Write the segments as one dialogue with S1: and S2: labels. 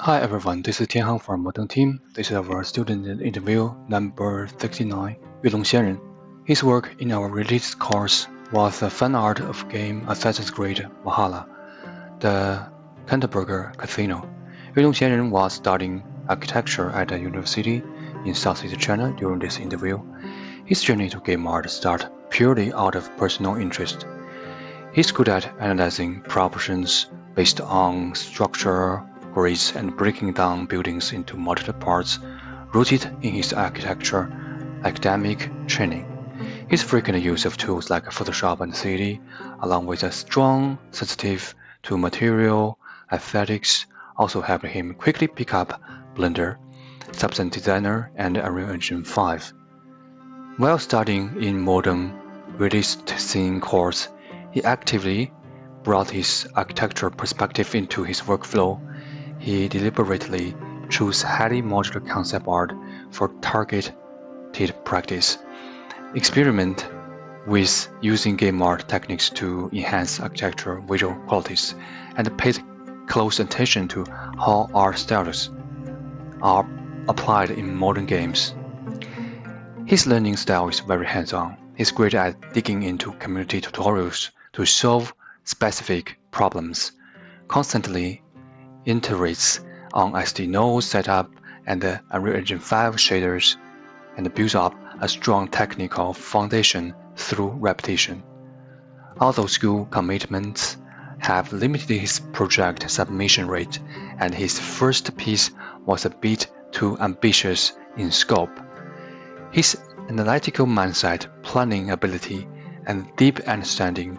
S1: Hi everyone, this is Tianhang from Modern Team. This is our student interview number 69, Yulong Xianren. His work in our release course was the fan art of game Assassin's Creed Valhalla, the Canterbury Casino. Yulong Xianren was studying architecture at a university in Southeast China during this interview. His journey to game art started purely out of personal interest. He's good at analyzing proportions based on structure, grids, and breaking down buildings into modular parts, rooted in his architecture academic training. His frequent use of tools like Photoshop and CD, along with a strong sensitive to material aesthetics, also helped him quickly pick up Blender, Substance Designer, and Unreal Engine 5. While studying in modern released scene course, he actively brought his architectural perspective into his workflow. He deliberately chose highly modular concept art for targeted practice, experiment with using game art techniques to enhance architectural visual qualities, and paid close attention to how art styles are applied in modern games. His learning style is very hands-on. He's great at digging into community tutorials to solve specific problems, constantly iterates on SD node setup and the Unreal Engine 5 shaders, and builds up a strong technical foundation through repetition. Although school commitments have limited his project submission rate, and his first piece was a bit too ambitious in scope, his analytical mindset, planning ability, and deep understanding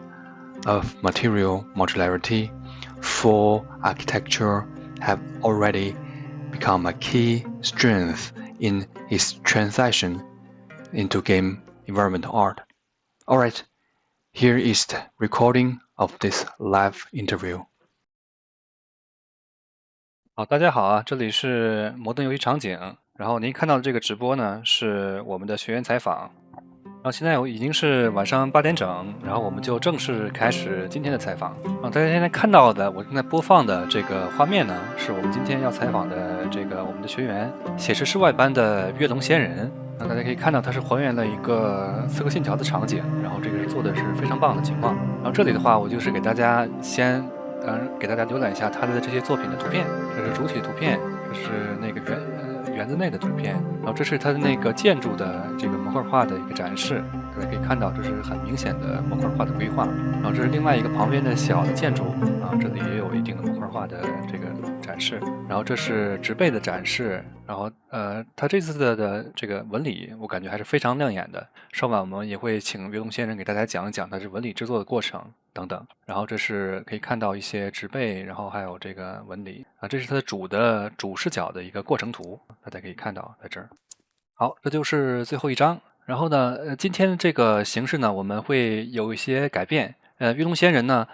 S1: of material modularity for architecture have already become a key strength in his transition into game environment art. Alright, here is the recording of this live interview.
S2: 好，大家好啊，这里是摩登游戏场景。然后您看到的这个直播呢，是我们的学员采访。然后现在已经是晚上8点整，然后我们就正式开始今天的采访。大家现在看到的，我正在播放的这个画面呢，是我们今天要采访的这个我们的学员写实室外班的月龙仙人。大家可以看到，它是还原了一个刺客信条的场景，然后这个做的是非常棒的情况。然后这里的话，我就是给大家先。给大家浏览一下他的这些作品的图片，这是主体图片，这是那个园子内的图片，然后这是他的那个建筑的这个模块化的一个展示，大家可以看到这是很明显的模块化的规划，然后这是另外一个旁边的小的建筑，然后这里也有一定的模块化的这个展示，然后这是植被的展示，然后他这次的这个纹理我感觉还是非常亮眼的，稍晚我们也会请岳龙先生给大家讲一讲他这纹理制作的过程等等，然后这是可以看到一些植被，然后还有这个纹理啊，这是它的主视角的一个过程图，大家可以看到在这儿。好，这就是最后一章。然后呢，今天这个形式呢，我们会有一些改变。玉龙仙人呢，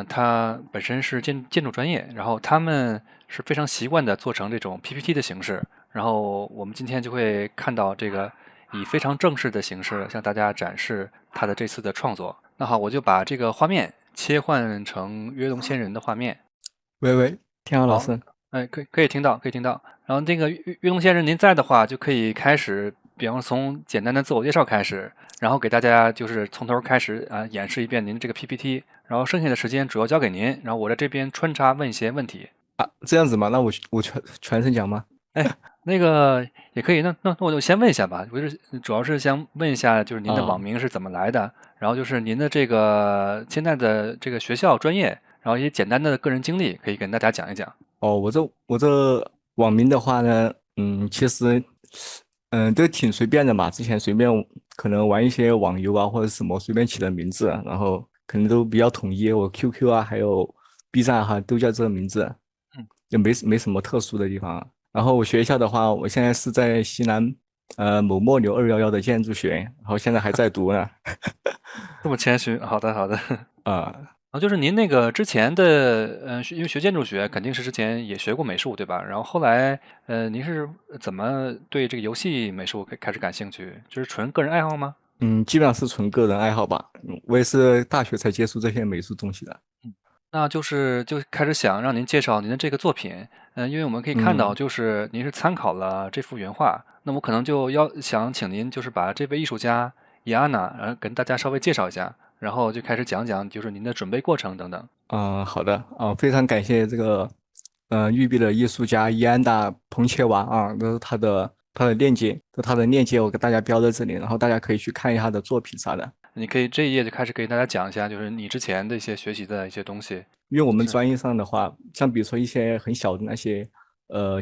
S2: 他本身是建筑专业，然后他们是非常习惯的做成这种 PPT 的形式。然后我们今天就会看到这个以非常正式的形式向大家展示他的这次的创作。那好，我就把这个画面切换成约龙仙人的画面。
S3: 喂，天豪老师。
S2: 可以听到，可以听到。然后那个约龙先生，您在的话，就可以开始，比方从简单的自我介绍开始，然后给大家就是从头开始演示一遍您这个 PPT，然后剩下的时间主要交给您，然后我在这边穿插问一些问题。
S3: 这样子吗？那我全程讲吗？
S2: 那个也可以，那我就先问一下吧，我是主要是想问一下，就是您的网名是怎么来的，然后就是您的这个现在的这个学校专业，然后一些简单的个人经历，可以跟大家讲一讲。
S3: 我这网名的话呢，其实都挺随便的嘛。之前随便可能玩一些网游啊或者什么，随便起的名字，然后可能都比较统一。我 QQ 啊还有 B 站哈都叫这个名字，也没什么特殊的地方。然后我学校的话，我现在是在西南某墨牛211的建筑学院，然后现在还在读呢。
S2: 这么谦虚，好的好的。
S3: 啊，
S2: 就是您那个之前的，因为学建筑学肯定是之前也学过美术，对吧？然后后来，您是怎么对这个游戏美术开始感兴趣？就是纯个人爱好吗？
S3: 基本上是纯个人爱好吧。我也是大学才接触这些美术东西的。
S2: 那就开始想让您介绍您的这个作品，因为我们可以看到，
S3: 嗯。
S2: 就是您是参考了这幅原画，那我可能就想请您就是把这位艺术家伊安娜，跟大家稍微介绍一下，然后就开始讲讲就是您的准备过程等等。
S3: 好的非常感谢这个育碧的艺术家伊安娜彭切娃啊，都是他的链接，我给大家标在这里，然后大家可以去看一下他的作品啥的。
S2: 你可以这一页就开始给大家讲一下，就是你之前的一些学习的一些东西。
S3: 因为我们
S2: 是，
S3: 专业上的话，像比如说一些很小的那些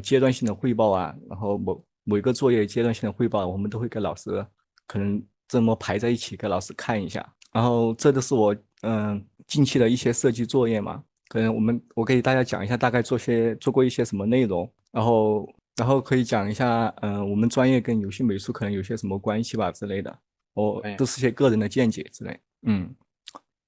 S3: 阶段性的汇报啊，然后某一个作业阶段性的汇报，我们都会给老师可能这么排在一起给老师看一下。然后这都是我近期的一些设计作业嘛，可能我给大家讲一下大概做过一些什么内容，然后可以讲一下我们专业跟游戏美术可能有些什么关系吧之类的，
S2: 对，
S3: 都是些个人的见解之类。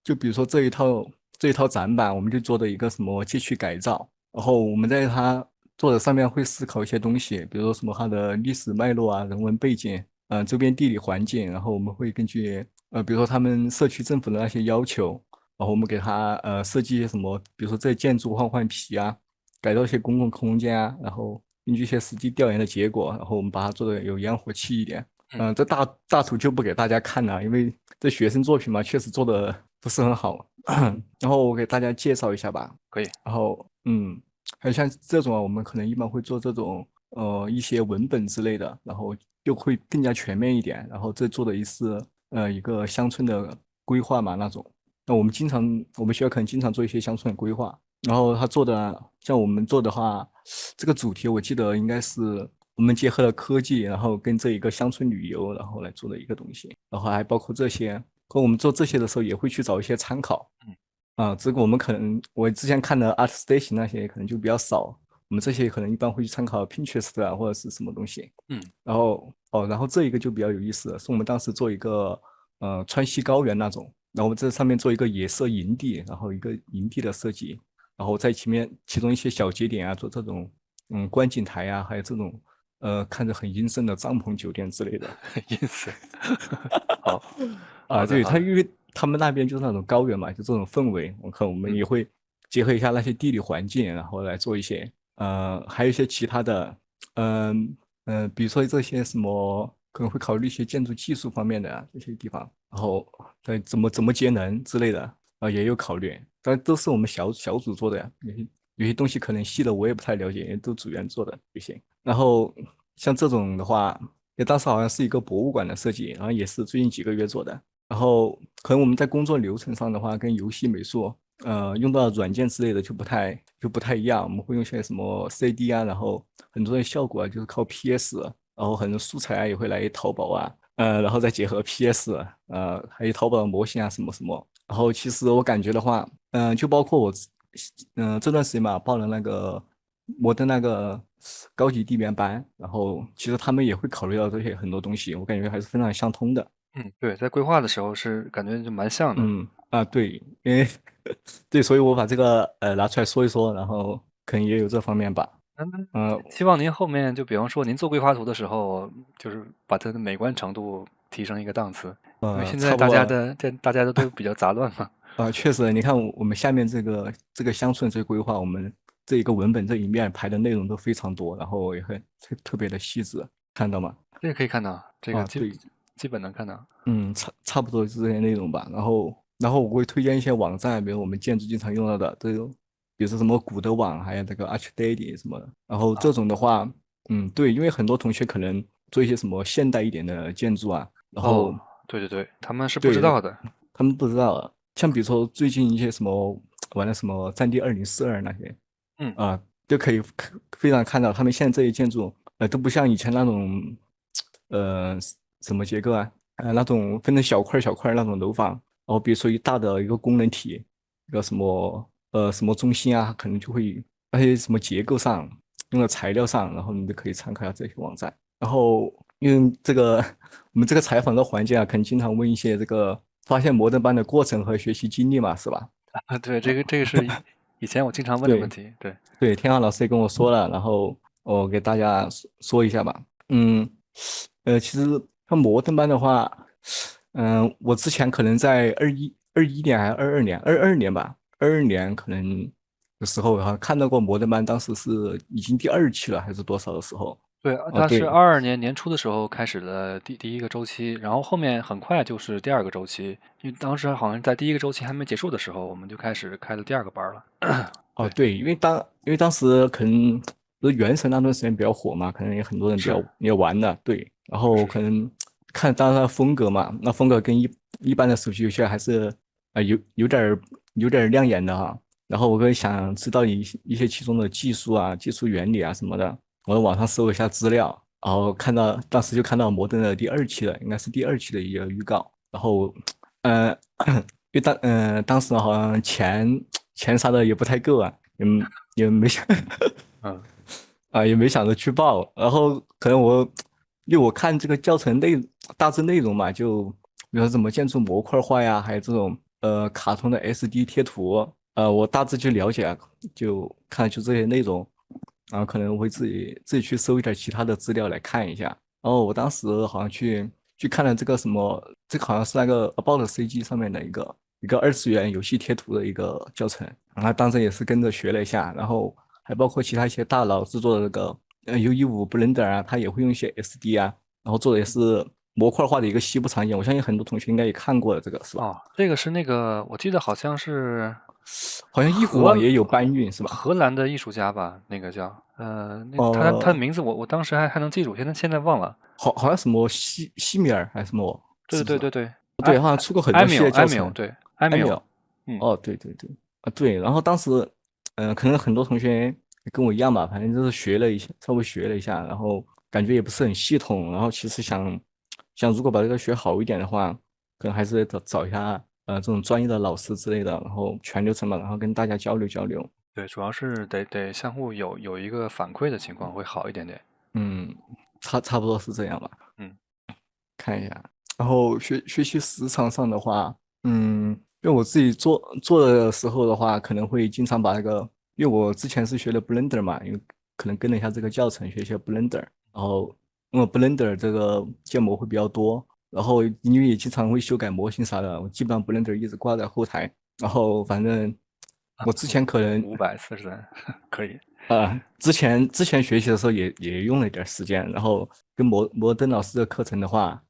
S3: 就比如说这一套展板，我们就做的一个什么街区改造，然后我们在它做的上面会思考一些东西，比如说什么它的历史脉络啊、人文背景，周边地理环境，然后我们会根据比如说他们社区政府的那些要求，然后我们给它设计一些什么，比如说这建筑换皮啊，改造一些公共空间啊，然后根据一些实际调研的结果，然后我们把它做的有烟火气一点。这大图就不给大家看了，因为这学生作品嘛，确实做的不是很好。然后我给大家介绍一下吧。
S2: 可以。
S3: 然后还有像这种啊，我们可能一般会做这种一些文本之类的，然后就会更加全面一点。然后这做的一个乡村的规划嘛那种。那我们学校可能经常做一些乡村的规划。然后像我们做的话，这个主题我记得应该是我们结合了科技，然后跟这一个乡村旅游，然后来做的一个东西。然后还包括这些，和我们做这些的时候也会去找一些参考。这个我之前看的 ArtStation 那些可能就比较少，我们这些可能一般会去参考 Pinterest 啊或者是什么东西。
S2: 嗯，
S3: 然后这一个就比较有意思了，是我们当时做一个川西高原那种，然后我们这上面做一个野色营地，然后一个营地的设计，然后在其中一些小节点啊做这种观景台啊，还有这种看着很阴森的帐篷酒店之类的。
S2: 意思。好，
S3: 对，
S2: 好的。
S3: 因为他们那边就是那种高原嘛，就这种氛围，我们也会结合一下那些地理环境，然后来做一些还有一些其他的，比如说这些什么可能会考虑一些建筑技术方面的这些地方，然后怎么节能之类的也有考虑，但都是我们小组做的呀，有些东西可能细的我也不太了解，都组员做的有些。然后像这种的话，当时好像是一个博物馆的设计，然后也是最近几个月做的。然后可能我们在工作流程上的话，跟游戏美术，用到的软件之类的就不太一样。我们会用些什么 CD 啊，然后很多的效果啊，就是靠 PS，然后很多素材啊也会来淘宝啊，然后再结合 PS，还有淘宝的模型啊什么什么。然后其实我感觉的话，就包括我，这段时间吧，报了那个我的那个高级地面班，然后其实他们也会考虑到这些很多东西，我感觉还是非常相通的。
S2: 对，在规划的时候是感觉就蛮像的。
S3: 对，因为对，所以我把这个拿出来说一说，然后可能也有这方面吧。
S2: 嗯，
S3: 嗯
S2: 希望您后面就比方说您做规划图的时候，就是把它的美观程度提升一个档次，因为现在
S3: 差不多。
S2: 大家都比较杂乱嘛。
S3: 确实，你看我们下面这个乡村这个规划，我们这一个文本这一面排的内容都非常多，然后也很特别的细致，看到吗？
S2: 这个可以看到，这个
S3: 对，
S2: 基本能看到。
S3: 差不多是这些内容吧。然后我会推荐一些网站，比如我们建筑经常用到的这种，比如说什么古德网，还有这个 ArchDaddy 什么的。然后这种的话，对，因为很多同学可能做一些什么现代一点的建筑啊，然
S2: 哦，
S3: 后
S2: 对对对，他们是不知
S3: 对
S2: 道的。
S3: 他们不知道，像比如说最近一些什么玩的什么战地2042那些，
S2: 嗯，
S3: 啊、就可以非常看到他们现在这些建筑，都不像以前那种，呃，什么结构啊，那种分成小块儿小块儿那种楼房，然后比如说一大的一个功能体，一个什么中心啊，可能就会那些什么结构上用的材料上，然后你都可以参考一下这些网站。然后因为这个我们这个采访的环节啊，可能经常问一些这个发现摩登班的过程和学习经历嘛，是吧？
S2: 对，这个是以前我经常问的问
S3: 对
S2: 题。对，
S3: 对，天浩老师也跟我说了，然后我给大家说一下吧。其实像摩登班的话，我之前可能在21年还是22年，22年吧， 2022年可能的时候，好像看到过摩登班，当时是已经第2期了还是多少的时候？
S2: 对，
S3: 哦，
S2: 它是
S3: 对，22
S2: 年年初的时候开始的第一个周期，然后后面很快就是第二个周期，因为当时好像在第一个周期还没结束的时候，我们就开始开了第二个班了。
S3: 哦，
S2: 对，
S3: 对，因为当时可能就是原神那段时间比较火嘛，可能也很多人
S2: 是
S3: 也玩的，对，然后
S2: 是是，
S3: 可能看当时的风格嘛，那风格跟一般的手机游戏还是有点儿亮眼的哈。然后我会想知道一些其中的技术啊、技术原理啊什么的，我在网上搜了一下资料，然后当时就看到摩登的第二期了，应该是第二期的一个预告，然后呃，因为当时好像钱啥的也不太够啊，也没想
S2: 嗯
S3: 也没想着去报，然后可能因为我看这个教程大致内容嘛，就比如说怎么建筑模块化呀，还有这种卡通的 SD 贴图，我大致去了解啊，就看就这些内容，然后可能会自己去搜一点其他的资料来看一下。然后我当时好像去看了这个什么，这个好像是那个 About CG 上面的一个二次元游戏贴图的一个教程，然后当时也是跟着学了一下，然后还包括其他一些大佬制作的那个U15 Blender 啊，他也会用一些 SD 啊，然后做的也是模块化的一个西部场景，我相信很多同学应该也看过了这个是吧？
S2: 哦，这个是那个我记得好像是
S3: 好像翼虎
S2: 荷
S3: 网也有搬运是吧？
S2: 荷兰的艺术家吧，那个叫那他的
S3: 呃，
S2: 名字我当时还能记住，现在忘了。
S3: 好像什么西米尔还是什么，是不是？
S2: 对对对对对，
S3: 对，好像出过很多系
S2: 埃缪
S3: 列教程。
S2: 埃缪对埃缪，
S3: 艾米尔，
S2: 嗯。
S3: 哦，对对对，对。然后当时，可能很多同学跟我一样吧，反正就是学了一下，稍微学了一下，然后感觉也不是很系统。然后其实想如果把这个学好一点的话，可能还是得找一下这种专业的老师之类的，然后全流程嘛，然后跟大家交流交流。
S2: 对，主要是得相互有一个反馈的情况会好一点点。
S3: 嗯，差不多是这样吧。
S2: 嗯，
S3: 看一下。然后学习时长上的话，因为我自己做的时候的话，可能会经常把那个，因为我之前是学的 Blender 嘛，因为可能跟了一下这个教程，学一些 Blender，然后因为 Blender 这个建模会比较多，然后因为也经常会修改模型啥的，我基本上 Blender 一直挂在后台，然后反正我之前可能
S2: 543可以。
S3: 之前学习的时候也用了一点时间，然后跟摩登老师的课程的话，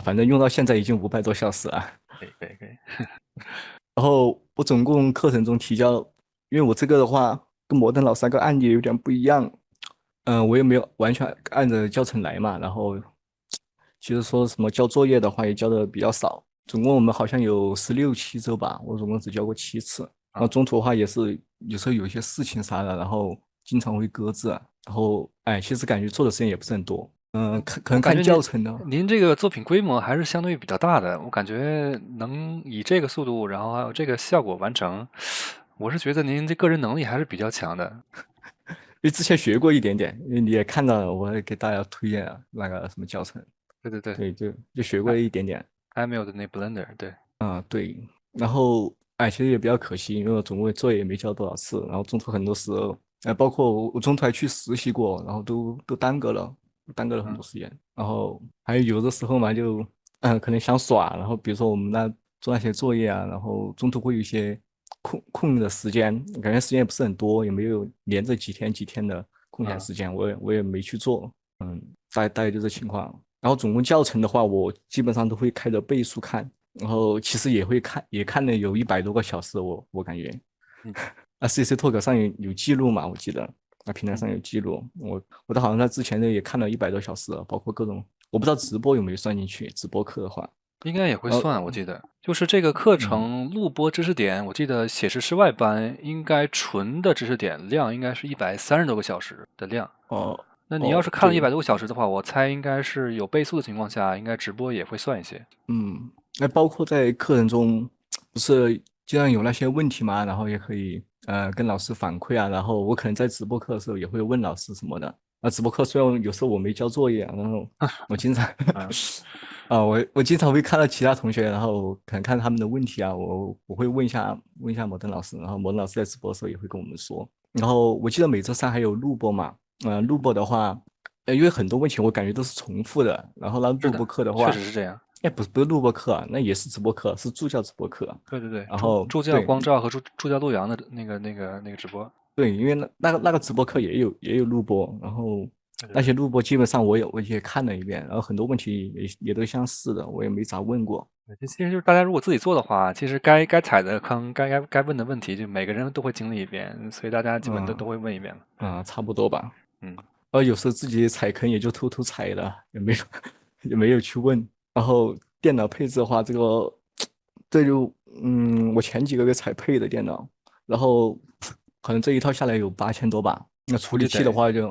S3: 反正用到现在已经500多小时了。
S2: 可以可以可以。
S3: 然后我总共课程中提交，因为我这个的话跟摩登老师那个案例有点不一样，我也没有完全按着教程来嘛，然后其实说什么交作业的话也交的比较少，总共我们好像有16期吧，我总共只交过7次，然后
S2: 啊，
S3: 中途的话也是有时候有一些事情啥的，然后经常会搁置，然后其实感觉做的时间也不是很多，可能看
S2: 我感觉您
S3: 教程的。
S2: 您这个作品规模还是相对比较大的，我感觉能以这个速度，然后还有这个效果完成，我是觉得您这个人能力还是比较强的。
S3: 因为之前学过一点点，因为你也看到了，我也给大家推荐了那个什么教程，
S2: 对对对，
S3: 对，就学过
S2: 埃
S3: 一点点，
S2: 埃缪的那 Blender，对，
S3: 对，然后其实也比较可惜，因为我总共作业也没交多少次，然后中途很多时候，包括我中途还去实习过，然后都耽搁了很
S2: 嗯
S3: 多时间，然后还有的时候嘛，就可能想耍，然后比如说我们做那些作业啊，然后中途会有一些空的时间，感觉时间也不是很多，也没有连着几天几天的空闲
S2: 嗯，
S3: 时间，我也没去做，大概就这情况。然后总共教程的话，我基本上都会开着倍速看，然后其实也会看，也看了有100多个小时，我感觉。
S2: 嗯，CC
S3: Talk 上有记录嘛，我记得那平台上有记录，我都好像在之前的也看了100多小时了，包括各种，我不知道直播有没有算进去，直播课的话，
S2: 应该也会
S3: 然后
S2: 算，我记得就是这个课
S3: 嗯
S2: 程录播知识点，我记得写实室外班应该纯的知识点量应该是130多个小时的量。那你要是看了一
S3: 对，
S2: 百多个小时的话，我猜应该是有倍速的情况下，应该直播也会算一些。
S3: 那包括在课程中，不是经常有那些问题嘛，然后也可以跟老师反馈啊，然后我可能在直播课的时候也会问老师什么的。那直播课虽然有时候我没交作业啊，然后我经常
S2: 嗯，
S3: 我经常会看到其他同学，然后可能看他们的问题啊，我会问一下摩登老师，然后摩登老师在直播的时候也会跟我们说。然后我记得每周三还有录播嘛，录播的话，因为很多问题我感觉都是重复的，然后那
S2: 是的，
S3: 录播课的话。
S2: 确实是这样。
S3: 哎，不是录播课啊，那也是直播课，是助教直播课。
S2: 对对对，
S3: 然后
S2: 助教
S3: 对
S2: 光照和助教陆阳的那个直播。
S3: 对，因为那个直播课也有录播，然后
S2: 对对对。
S3: 那些录播基本上我也看了一遍，然后很多问题也都相似的，我也没咋问过。
S2: 其实就是大家如果自己做的话，其实该踩的坑，该问的问题，就每个人都会经历一遍，所以大家基本都
S3: 嗯
S2: 会问一遍了。
S3: 差不多吧。
S2: 嗯，
S3: 有时候自己踩坑也就偷偷踩了，也没有也没有去问。然后电脑配置的话，这就我前几个月才配的电脑，然后可能这一套下来有8000多吧。那处理
S2: 估计得。
S3: 器的话就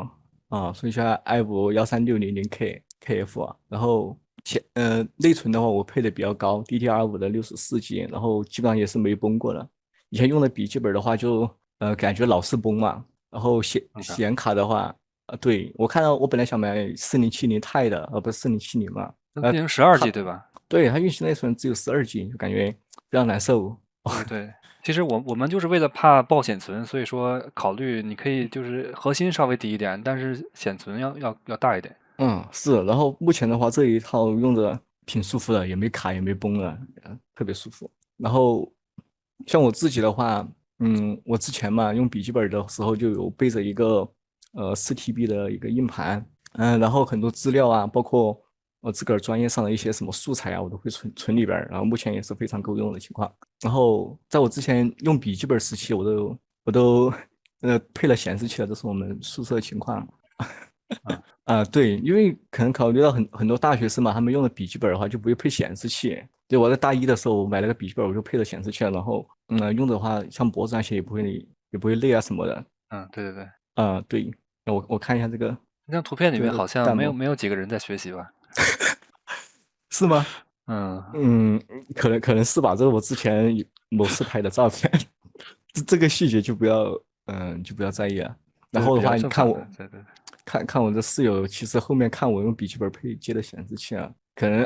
S3: 剩下 i5 13600KF 啊，然后内存的话我配的比较高，DDR5的64G，然后基本上也是没崩过的。以前用的笔记本的话就感觉老是崩嘛，然后显卡的话对，我看到我本来想买4070 Ti 的，不是4070嘛，
S2: 能进行12G
S3: 它
S2: 对吧？
S3: 对它运行内存只有12G，就感觉非常难受。
S2: 对对对，其实我们就是为了怕爆显存，所以说考虑你可以就是核心稍微低一点，但是显存要大一点。
S3: 是，然后目前的话这一套用着挺舒服的，也没卡也没崩了，特别舒服。然后像我自己的话，我之前嘛用笔记本的时候就有备着一个4TB 的一个硬盘，然后很多资料啊，包括我自个儿专业上的一些什么素材啊，我都会存里边儿，然后目前也是非常够用的情况。然后在我之前用笔记本时期，我都配了显示器了，这是我们宿舍情况。
S2: 嗯，
S3: 对，因为可能考虑到很多大学生嘛，他们用的笔记本的话就不会配显示器。对，我在大一的时候我买了个笔记本，我就配了显示器了，然后用的话像脖子那些也不会累啊什么的。
S2: 对对对。
S3: 对，那我看一下
S2: 那张图片里面
S3: 这个
S2: 好像
S3: 弹幕
S2: 没有几个人在学习吧？
S3: 是吗？
S2: 嗯，
S3: 可能是吧，这是我之前某次拍的照片，这个细节就不要在意了。然
S2: 对，比
S3: 后的话，你
S2: 较正常的。
S3: 看我，
S2: 对对。
S3: 看我这室友，其实后面看我用笔记本配接的显示器啊，可能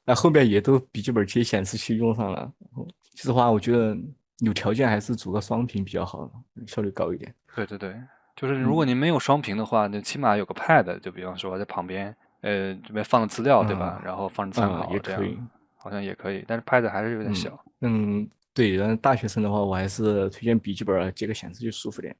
S3: 那后面也都笔记本接显示器用上了。然后其实的话，我觉得有条件还是组个双屏比较好，效率高一点。
S2: 对对对，就是如果
S3: 嗯
S2: 您没有双屏的话，那起码有个 pad，就比方说在旁边，这边放的资料，对吧？然后放着参考，这样
S3: 也可以。
S2: 好像也可以，但是 pad 还是有点小。
S3: 对，然后大学生的话，我还是推荐笔记本接个显示器舒服点。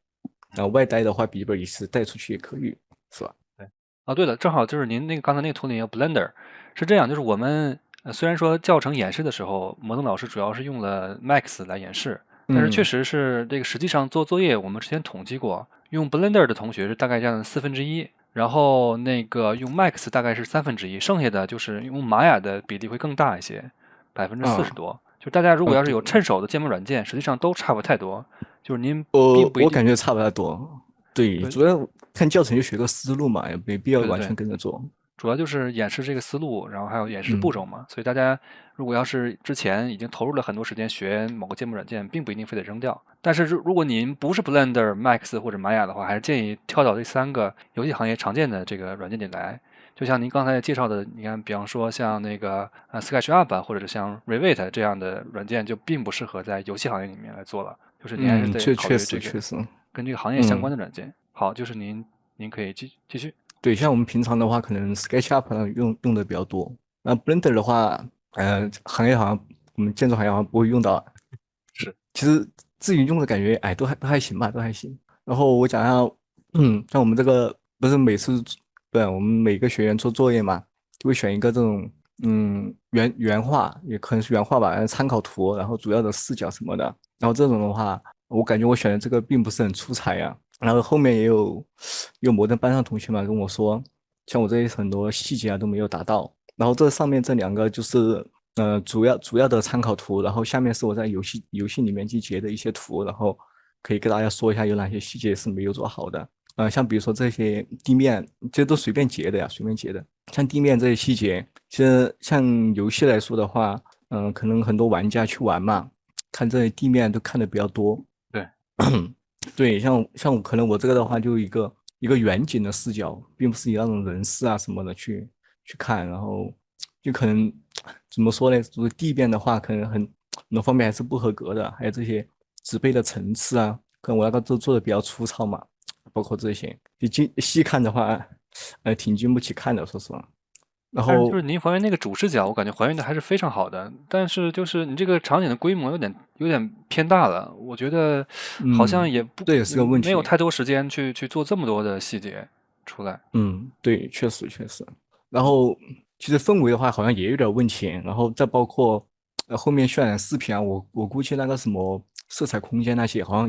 S3: 然后外带的话，笔记本也是带出去也可以，是吧？
S2: 对。哦，对了，正好就是您那个刚才那个图里有 Blender，是这样，就是我们虽然说教程演示的时候，摩登老师主要是用了 Max 来演示，但是确
S3: 嗯
S2: 实是这个实际上做作业，我们之前统计过，用 Blender 的同学是大概占1/4，然后那个用 Max 大概是1/3，剩下的就是用玛雅的比例会更大一些，40%多。就大家如果要是
S3: 对，
S2: 有趁手的键盘软件，实际上都差不太多，就是您并
S3: 我
S2: 不一定。
S3: 我感觉差不太多。对，
S2: 对
S3: 主要看教程就学个思路嘛，也没必要完
S2: 对对对，
S3: 全跟着做。
S2: 主要就是演示这个思路，然后还有演示步
S3: 嗯
S2: 骤嘛。所以大家如果要是之前已经投入了很多时间学某个键盘软件，并不一定非得扔掉。但是如果您不是 Blender、Max 或者玛雅的话，还是建议跳到这3个游戏行业常见的这个软件里来。就像您刚才介绍的，你看，比方说像那个SketchUp 啊，或者是像 Revit 这样的软件，就并不适合在游戏行业里面来做了。就是您还是得
S3: 确确
S2: 考虑这个
S3: 实确实。
S2: 跟这个行业相关
S3: 嗯
S2: 的软件。好，就是您可以继续。
S3: 对，像我们平常的话，可能 SketchUp 呢用的比较多。那 Blender 的话，行业好像我们建筑行业好像不会用到。
S2: 是。
S3: 其实自己用的感觉，哎，都还行吧，都还行。然后我讲一下，像我们这个不是对，我们每个学员做作业嘛，就会选一个这种原画，也可能是原画吧，参考图，然后主要的视角什么的。然后这种的话，我感觉我选的这个并不是很出彩呀。然后后面也有摩登班上同学嘛跟我说，像我这些很多细节啊都没有达到。然后这上面这2个就是主要的参考图，然后下面是我在游戏里面去截的一些图，然后可以给大家说一下有哪些细节是没有做好的。像比如说这些地面，这都随便截的呀，随便截的。像地面这些细节，其实像游戏来说的话，可能很多玩家去玩嘛，看这些地面都看的比较多。
S2: 对。
S3: 对，像我可能我这个的话，就一个远景的视角，并不是以那种人视啊什么的去看，然后就可能怎么说呢？就是地面的话，可能很多方面还是不合格的，还有这些植被的层次啊，可能我那个都做的比较粗糙嘛，包括这些，细看的话，挺经不起看的，说实话。
S2: 但是就
S3: 然后
S2: 是您还原那个主视角，我感觉还原的还是非常好的。但是就是你这个场景的规模有点偏大了，我觉得好像也不
S3: 这也是个问题。
S2: 没有太多时间去做这么多的细节出来。
S3: 对，确实确实。然后其实氛围的话好像也有点问题，然后再包括后面渲染视频啊，我估计那个什么色彩空间那些好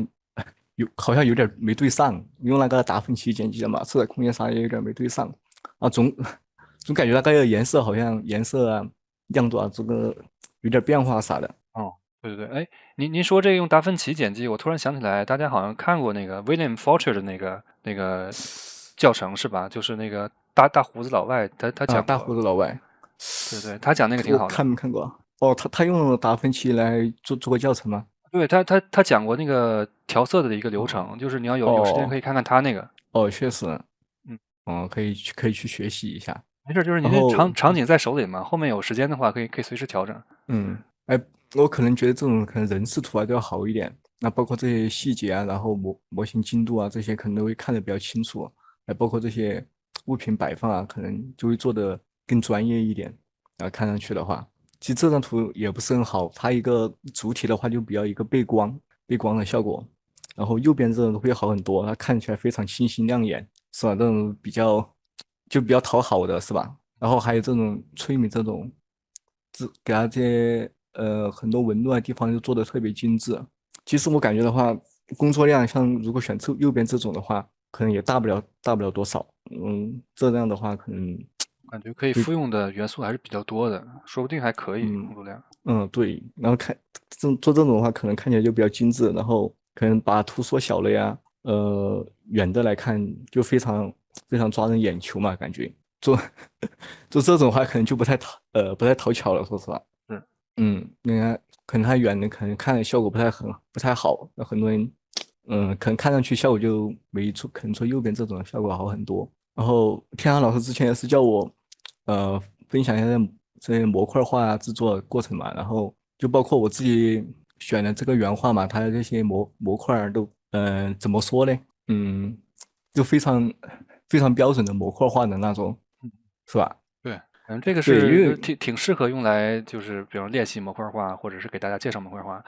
S3: 像有点没对上，用那个达芬奇剪辑的嘛，色彩空间啥也有点没对上啊，总感觉那个颜色好像颜色啊、亮度啊这个有点变化啥的。
S2: 哦，对对对，哎，您说这个用达芬奇剪辑，我突然想起来，大家好像看过那个 William Faulkner 的那个教程是吧？就是那个大胡子老外，他
S3: 啊，大胡
S2: 讲过，
S3: 子老外，
S2: 对对，他讲那个挺
S3: 我
S2: 好的。
S3: 看没看过？哦，他用了达芬奇来做个教程吗？
S2: 对他讲过那个调色的一个流程，
S3: 哦
S2: 就是你要有时间可以
S3: 哦
S2: 看看他那个。
S3: 哦，确实，
S2: 嗯，
S3: 可以去学习一下。
S2: 没事，就是您这
S3: 然后
S2: 场景在手里嘛，后面有时间的话可以随时调整。
S3: 哎，我可能觉得这种可能人视图啊都要好一点，那包括这些细节啊，然后模型精度啊这些可能都会看得比较清楚，还包括这些物品摆放啊，可能就会做得更专业一点。看上去的话，其实这张图也不是很好，它一个主体的话就比较一个背光的效果，然后右边这种会好很多，它看起来非常清新亮眼，是吧？这种比较讨好的是吧？然后还有这种催眠这种，给它这些很多纹路的地方就做的特别精致。其实我感觉的话，工作量像如果选右边这种的话，可能也大不了多少。这样的话可能
S2: 感觉可以复用的元素还是比较多的，说不定还可以
S3: 嗯
S2: 工作量。
S3: 对，然后做这种的话，可能看起来就比较精致，然后可能把图缩小了呀，远的来看就非常抓人眼球嘛，感觉做做这种的话可能就不太讨巧了，说实话。
S2: 是，
S3: 你看，可能它远的可能看的效果不太好，那很多人，可能看上去效果就没出，可能说右边这种效果好很多。然后天航老师之前也是叫我，分享一下这些模块化制作过程嘛，然后就包括我自己选的这个原画嘛，它的这些模块儿都，怎么说呢？嗯，就非常标准的模块化的那种，是吧？
S2: 对，反正这个
S3: 对，因
S2: 是就
S3: 为
S2: 挺适合用来就是比如练习模块化，或者是给大家介绍模块化。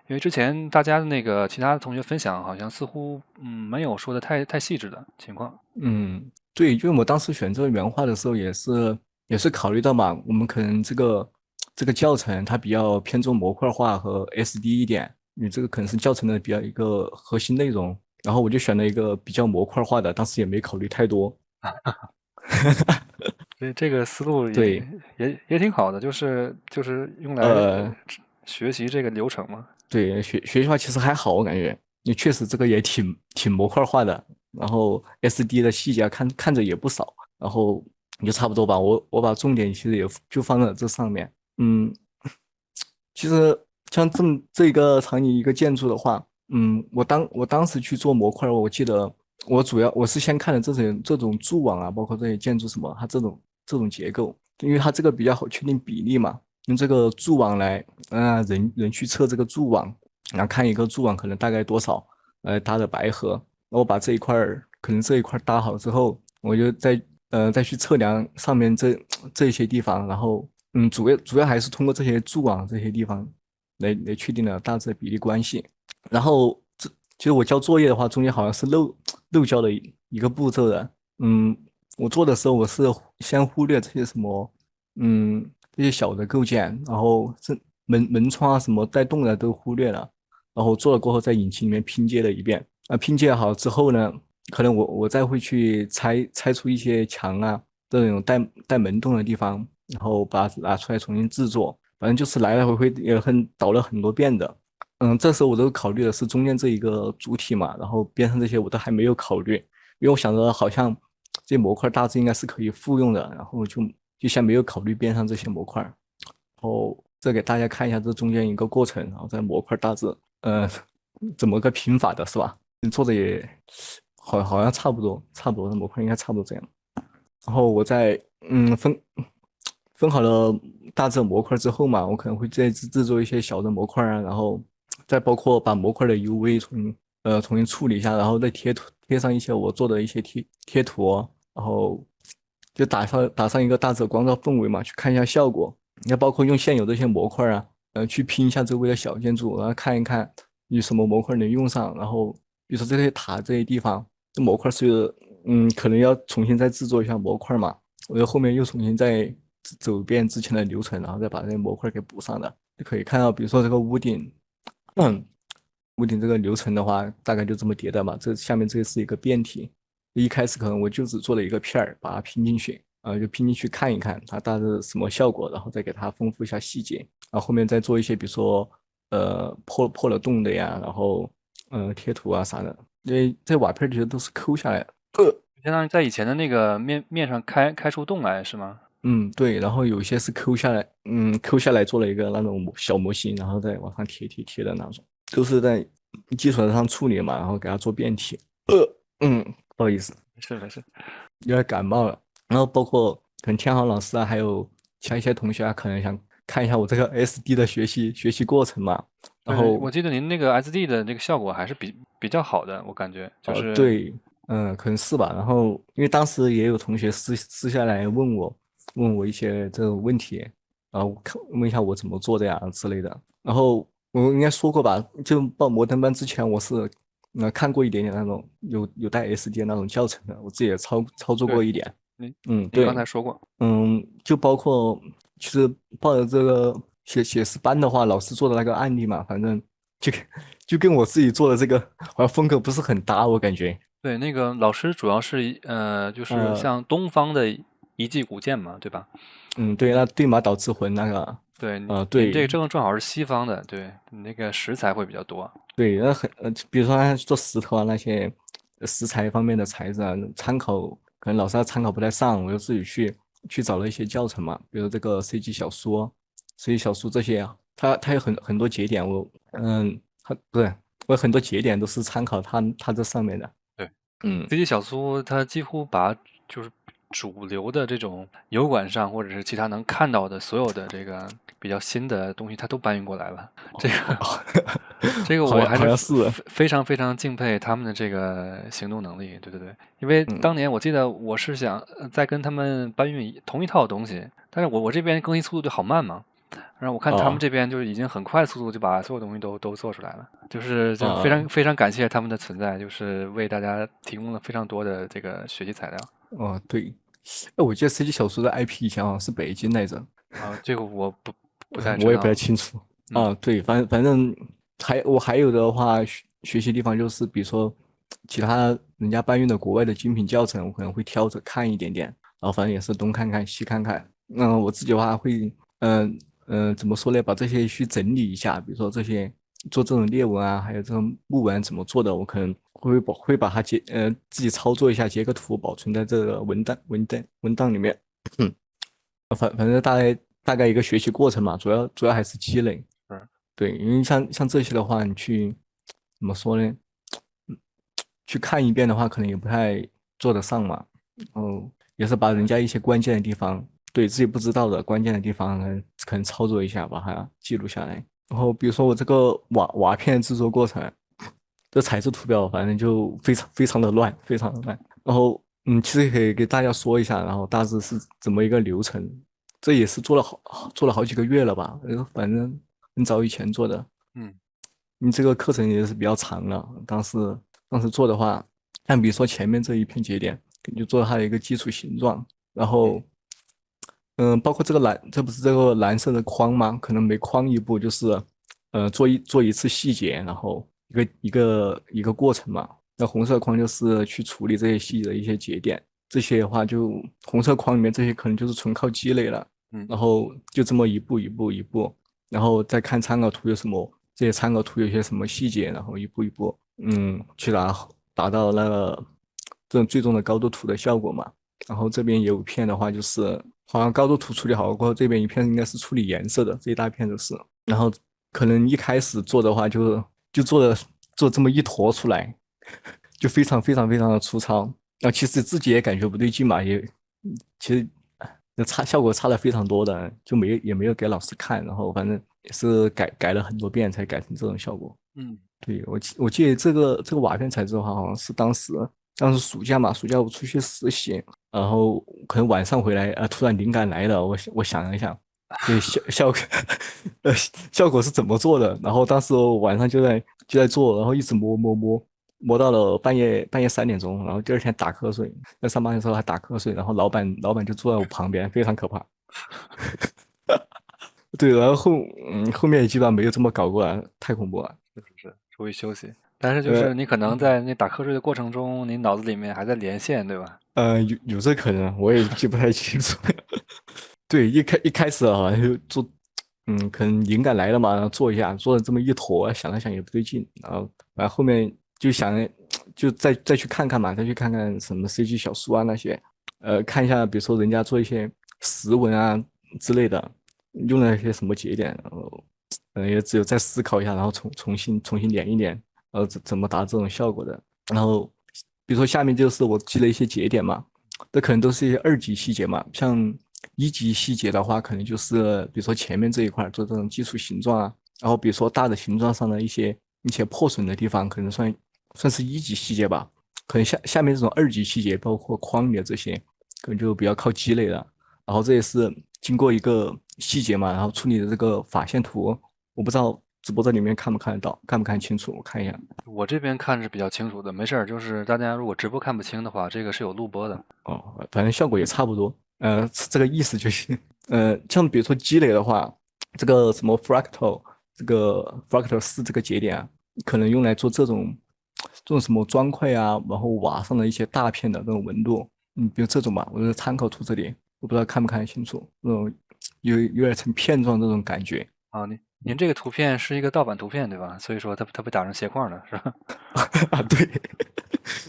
S2: 因为之前大家的那个其他同学分享，好像似乎没有说的太细致的情况。
S3: 对，因为我当时选这个原画的时候，也是考虑到嘛，我们可能这个教程它比较偏重模块化和 SD 一点，你这个可能是教程的比较一个核心内容，然后我就选了一个比较模块化的，当时也没考虑太多。
S2: 所以这个思路
S3: 对，
S2: 也挺好的，就是用来
S3: 呃，
S2: 学习这个流程嘛。
S3: 对，学习的话其实还好，我感觉你确实这个也挺模块化的，然后 SD 的细节看着也不少，然后也就差不多吧。我把重点其实也就放在这上面。其实像这一个场景一个建筑的话，我当时去做模块儿，我记得我是先看了这种柱网啊，包括这些建筑什么，它这种结构，因为它这个比较好确定比例嘛，用这个柱网来，人去测这个柱网，然后看一个柱网可能大概多少，搭的白盒，那我把可能这一块儿搭好之后，我就再去测量上面这些地方，然后主要还是通过这些柱网这些地方来确定了大致的比例关系。然后其实我交作业的话，中间好像是漏交了一个步骤的。嗯，我做的时候我是先忽略这些什么，这些小的构件，然后门窗啊什么带动的都忽略了，然后做了过后在引擎里面拼接了一遍。拼接好之后呢，可能我再会去拆出一些墙啊这种带门洞的地方，然后把它拿出来重新制作。反正就是来来回回也倒了很多遍的。这时候我都考虑的是中间这一个主体嘛，然后边上这些我都还没有考虑，因为我想着好像这些模块大致应该是可以复用的，然后就先没有考虑边上这些模块，然后再给大家看一下这中间一个过程，然后这模块大致怎么个拼法的是吧？做的也好像差不多的模块应该差不多这样。然后我在分好了大致的模块之后嘛，我可能会再制作一些小的模块啊，然后再包括把模块的 UV 重新处理一下，然后再贴上一些我做的一些贴图哦然后就打上一个大致光照氛围嘛，去看一下效果。那包括用现有这些模块啊，去拼一下周围的小建筑，然后看一看有什么模块能用上。然后比如说这些塔这些地方，这模块是可能要重新再制作一下模块嘛，我就后面又重新再走一遍之前的流程，然后再把这些模块给补上的。就可以看到，比如说这个屋顶，屋顶这个流程的话，大概就这么叠的嘛。这下面这是一个变体，一开始可能我就只做了一个片儿，把它拼进去，就拼进去看一看它大致什么效果，然后再给它丰富一下细节，然后后面再做一些，比如说破了洞的呀，然后贴图啊啥的，因为这瓦片其实都是抠下来的。
S2: 相当于在以前的那个面上开出洞来是吗？
S3: 对，然后有一些是抠下来做了一个那种小模型，然后再往上贴的那种，都是在基础上处理嘛，然后给它做变体。不好意思，
S2: 没事。
S3: 有点感冒了。然后包括可能天豪老师啊，还有其他一些同学啊，可能想看一下我这个 SD 的学习过程嘛。然
S2: 对，
S3: 后
S2: 我记得您那个 SD 的这个效果还是比较好的，我感觉就是
S3: 对，可能是吧。然后因为当时也有同学私下来问我一些这种问题，然后问一下我怎么做的呀之类的。然后我应该说过吧，就报摩登班之前，我是看过一点点那种有带 SD 的那种教程的，我自己也操作
S2: 对，
S3: 过一点。
S2: 您刚
S3: 对，
S2: 才说过。
S3: 就包括其实报的这个写实班的话，老师做的那个案例嘛，反正就就跟我自己做的这个好像风格不是很搭，我感觉。
S2: 对，那个老师主要是就是
S3: 呃，
S2: 像东方的遗迹古建嘛，对吧？
S3: 对，那对马岛之魂那个，
S2: 对，您这个
S3: 对
S2: 正好是西方的，对，你那个食材会比较多。
S3: 对，那比如说他做石头啊那些食材方面的材质啊，参考可能老师他参考不太上，我就自己去找了一些教程嘛，比如这个 CG 小说、CG 小说这些啊，它有很多节点，它不是，我有很多节点都是参考它这上面的。
S2: 对
S3: 嗯
S2: 飞机小苏它几乎把就是主流的这种油管上或者是其他能看到的所有的这个比较新的东西，它都搬运过来了。这个这个我还是
S3: 好像是，
S2: 非常敬佩他们的这个行动能力。对对对，因为
S3: 嗯
S2: 当年我记得我是想再跟他们搬运同一套东西，但是我这边更新速度就好慢嘛。然后我看他们
S3: 哦
S2: 这边就是已经很快速度就把所有东西都做出来了，就
S3: 哦
S2: 非常感谢他们的存在，就是为大家提供了非常多的这个学习材料。
S3: 对，哎，我记得 CG 小说的 IP 以前好像是北京来着。
S2: 啊，这个我不太知
S3: 我也不太
S2: 道。
S3: 清楚。
S2: 嗯，
S3: 对，反正还有的话，学习地方就是，比如说其他人家搬运的国外的精品教程，我可能会挑着看一点点，然后反正也是东看看西看看。我自己的话会，怎么说呢？把这些去整理一下，比如说这些做这种列文啊，还有这种木文怎么做的，我可能会把它自己操作一下，截个图保存在这个文档里面。反正大概一个学习过程嘛，主要还是积累。
S2: 是，
S3: 对，因为像这些的话，你去怎么说呢？去看一遍的话，可能也不太做得上嘛。也是把人家一些关键的地方，对自己不知道的关键的地方，可能操作一下，把它记录下来。然后比如说我这个瓦片制作过程，这材质图表反正就非常的乱，非常的乱。然后其实可以给大家说一下，然后大致是怎么一个流程。这也是做了好几个月了吧，反正很早以前做的。
S2: 嗯
S3: 你这个课程也是比较长了，当时做的话，像比如说前面这一片节点，就做它的一个基础形状，然
S2: 嗯
S3: 后包括这不是这个蓝色的框吗？可能每框一步就是，做一次细节，然后一个过程嘛。那红色框就是去处理这些细节的一些节点，这些的话就红色框里面这些可能就是纯靠积累了，
S2: 嗯
S3: 然后就这么一步，然后再看参考图有什么，这些参考图有些什么细节，然后一步一步，去达到那个这种最终的高度图的效果嘛。然后这边有一片的话，就是好像高度图处理好了过后，这边一片应该是处理颜色的，这一大片都是。然后可能一开始做的话就做这么一坨出来，就非常的粗糙。其实自己也感觉不对劲嘛，其实效果差的非常多的，也没有给老师看，然后反正也是改了很多遍才改成这种效果。
S2: 嗯
S3: 对，我记得这个瓦片材质的话，好像是当时暑假嘛，暑假我出去实习，然后可能晚上回来突然灵感来了，我想了一想，对效果是怎么做的，然后当时我晚上就在做，然后一直磨到了半夜3点钟，然后第二天打瞌睡，在上班的时候还打瞌睡，然后老板就坐在我旁边，非常可怕。对，然后后面基本上没有这么搞过了，太恐怖了。
S2: 是注意休息。但是就
S3: 呃
S2: 是你可能在那打瞌睡的过程中，你脑子里面还在连线，对吧？
S3: 有这可能，我也记不太清楚。对，一开始好像就做，可能灵感来了嘛，然后做一下，做了这么一坨，想了想也不对劲，然后后面就想就再去看看嘛，再去看看什么 CG 小说啊那些，看一下，比如说人家做一些实文啊之类的，用了一些什么节点，然后也只有再思考一下，然后重新连一连，怎么达这种效果的。然后比如说下面就是我记了一些节点嘛，这可能都是一些2级细节嘛，像1级细节的话，可能就是比如说前面这一块做这种基础形状啊，然后比如说大的形状上的一些破损的地方，可能算是1级细节吧。可能下面这种2级细节，包括框里的这些，可能就比较靠积累了。然后这也是经过一个细节嘛，然后处理的这个法线图，我不知道直播这里面看不看得到，看不看清楚？我看一下。
S2: 我这边看是比较清楚的，没事儿。就是大家如果直播看不清的话，这个是有录播的。
S3: 哦，反正效果也差不多，这个意思就行。像比如说积累的话，这个什么 fractal 4这个节点啊，可能用来做这种什么砖块啊，然后瓦上的一些大片的那种纹路，比如这种吧，我的参考图这里，我不知道看不看得清楚，那种有点成片状这种感觉。
S2: 啊，您这个图片是一个盗版图片，对吧？所以说它被打成斜框了，是吧？
S3: 啊，对，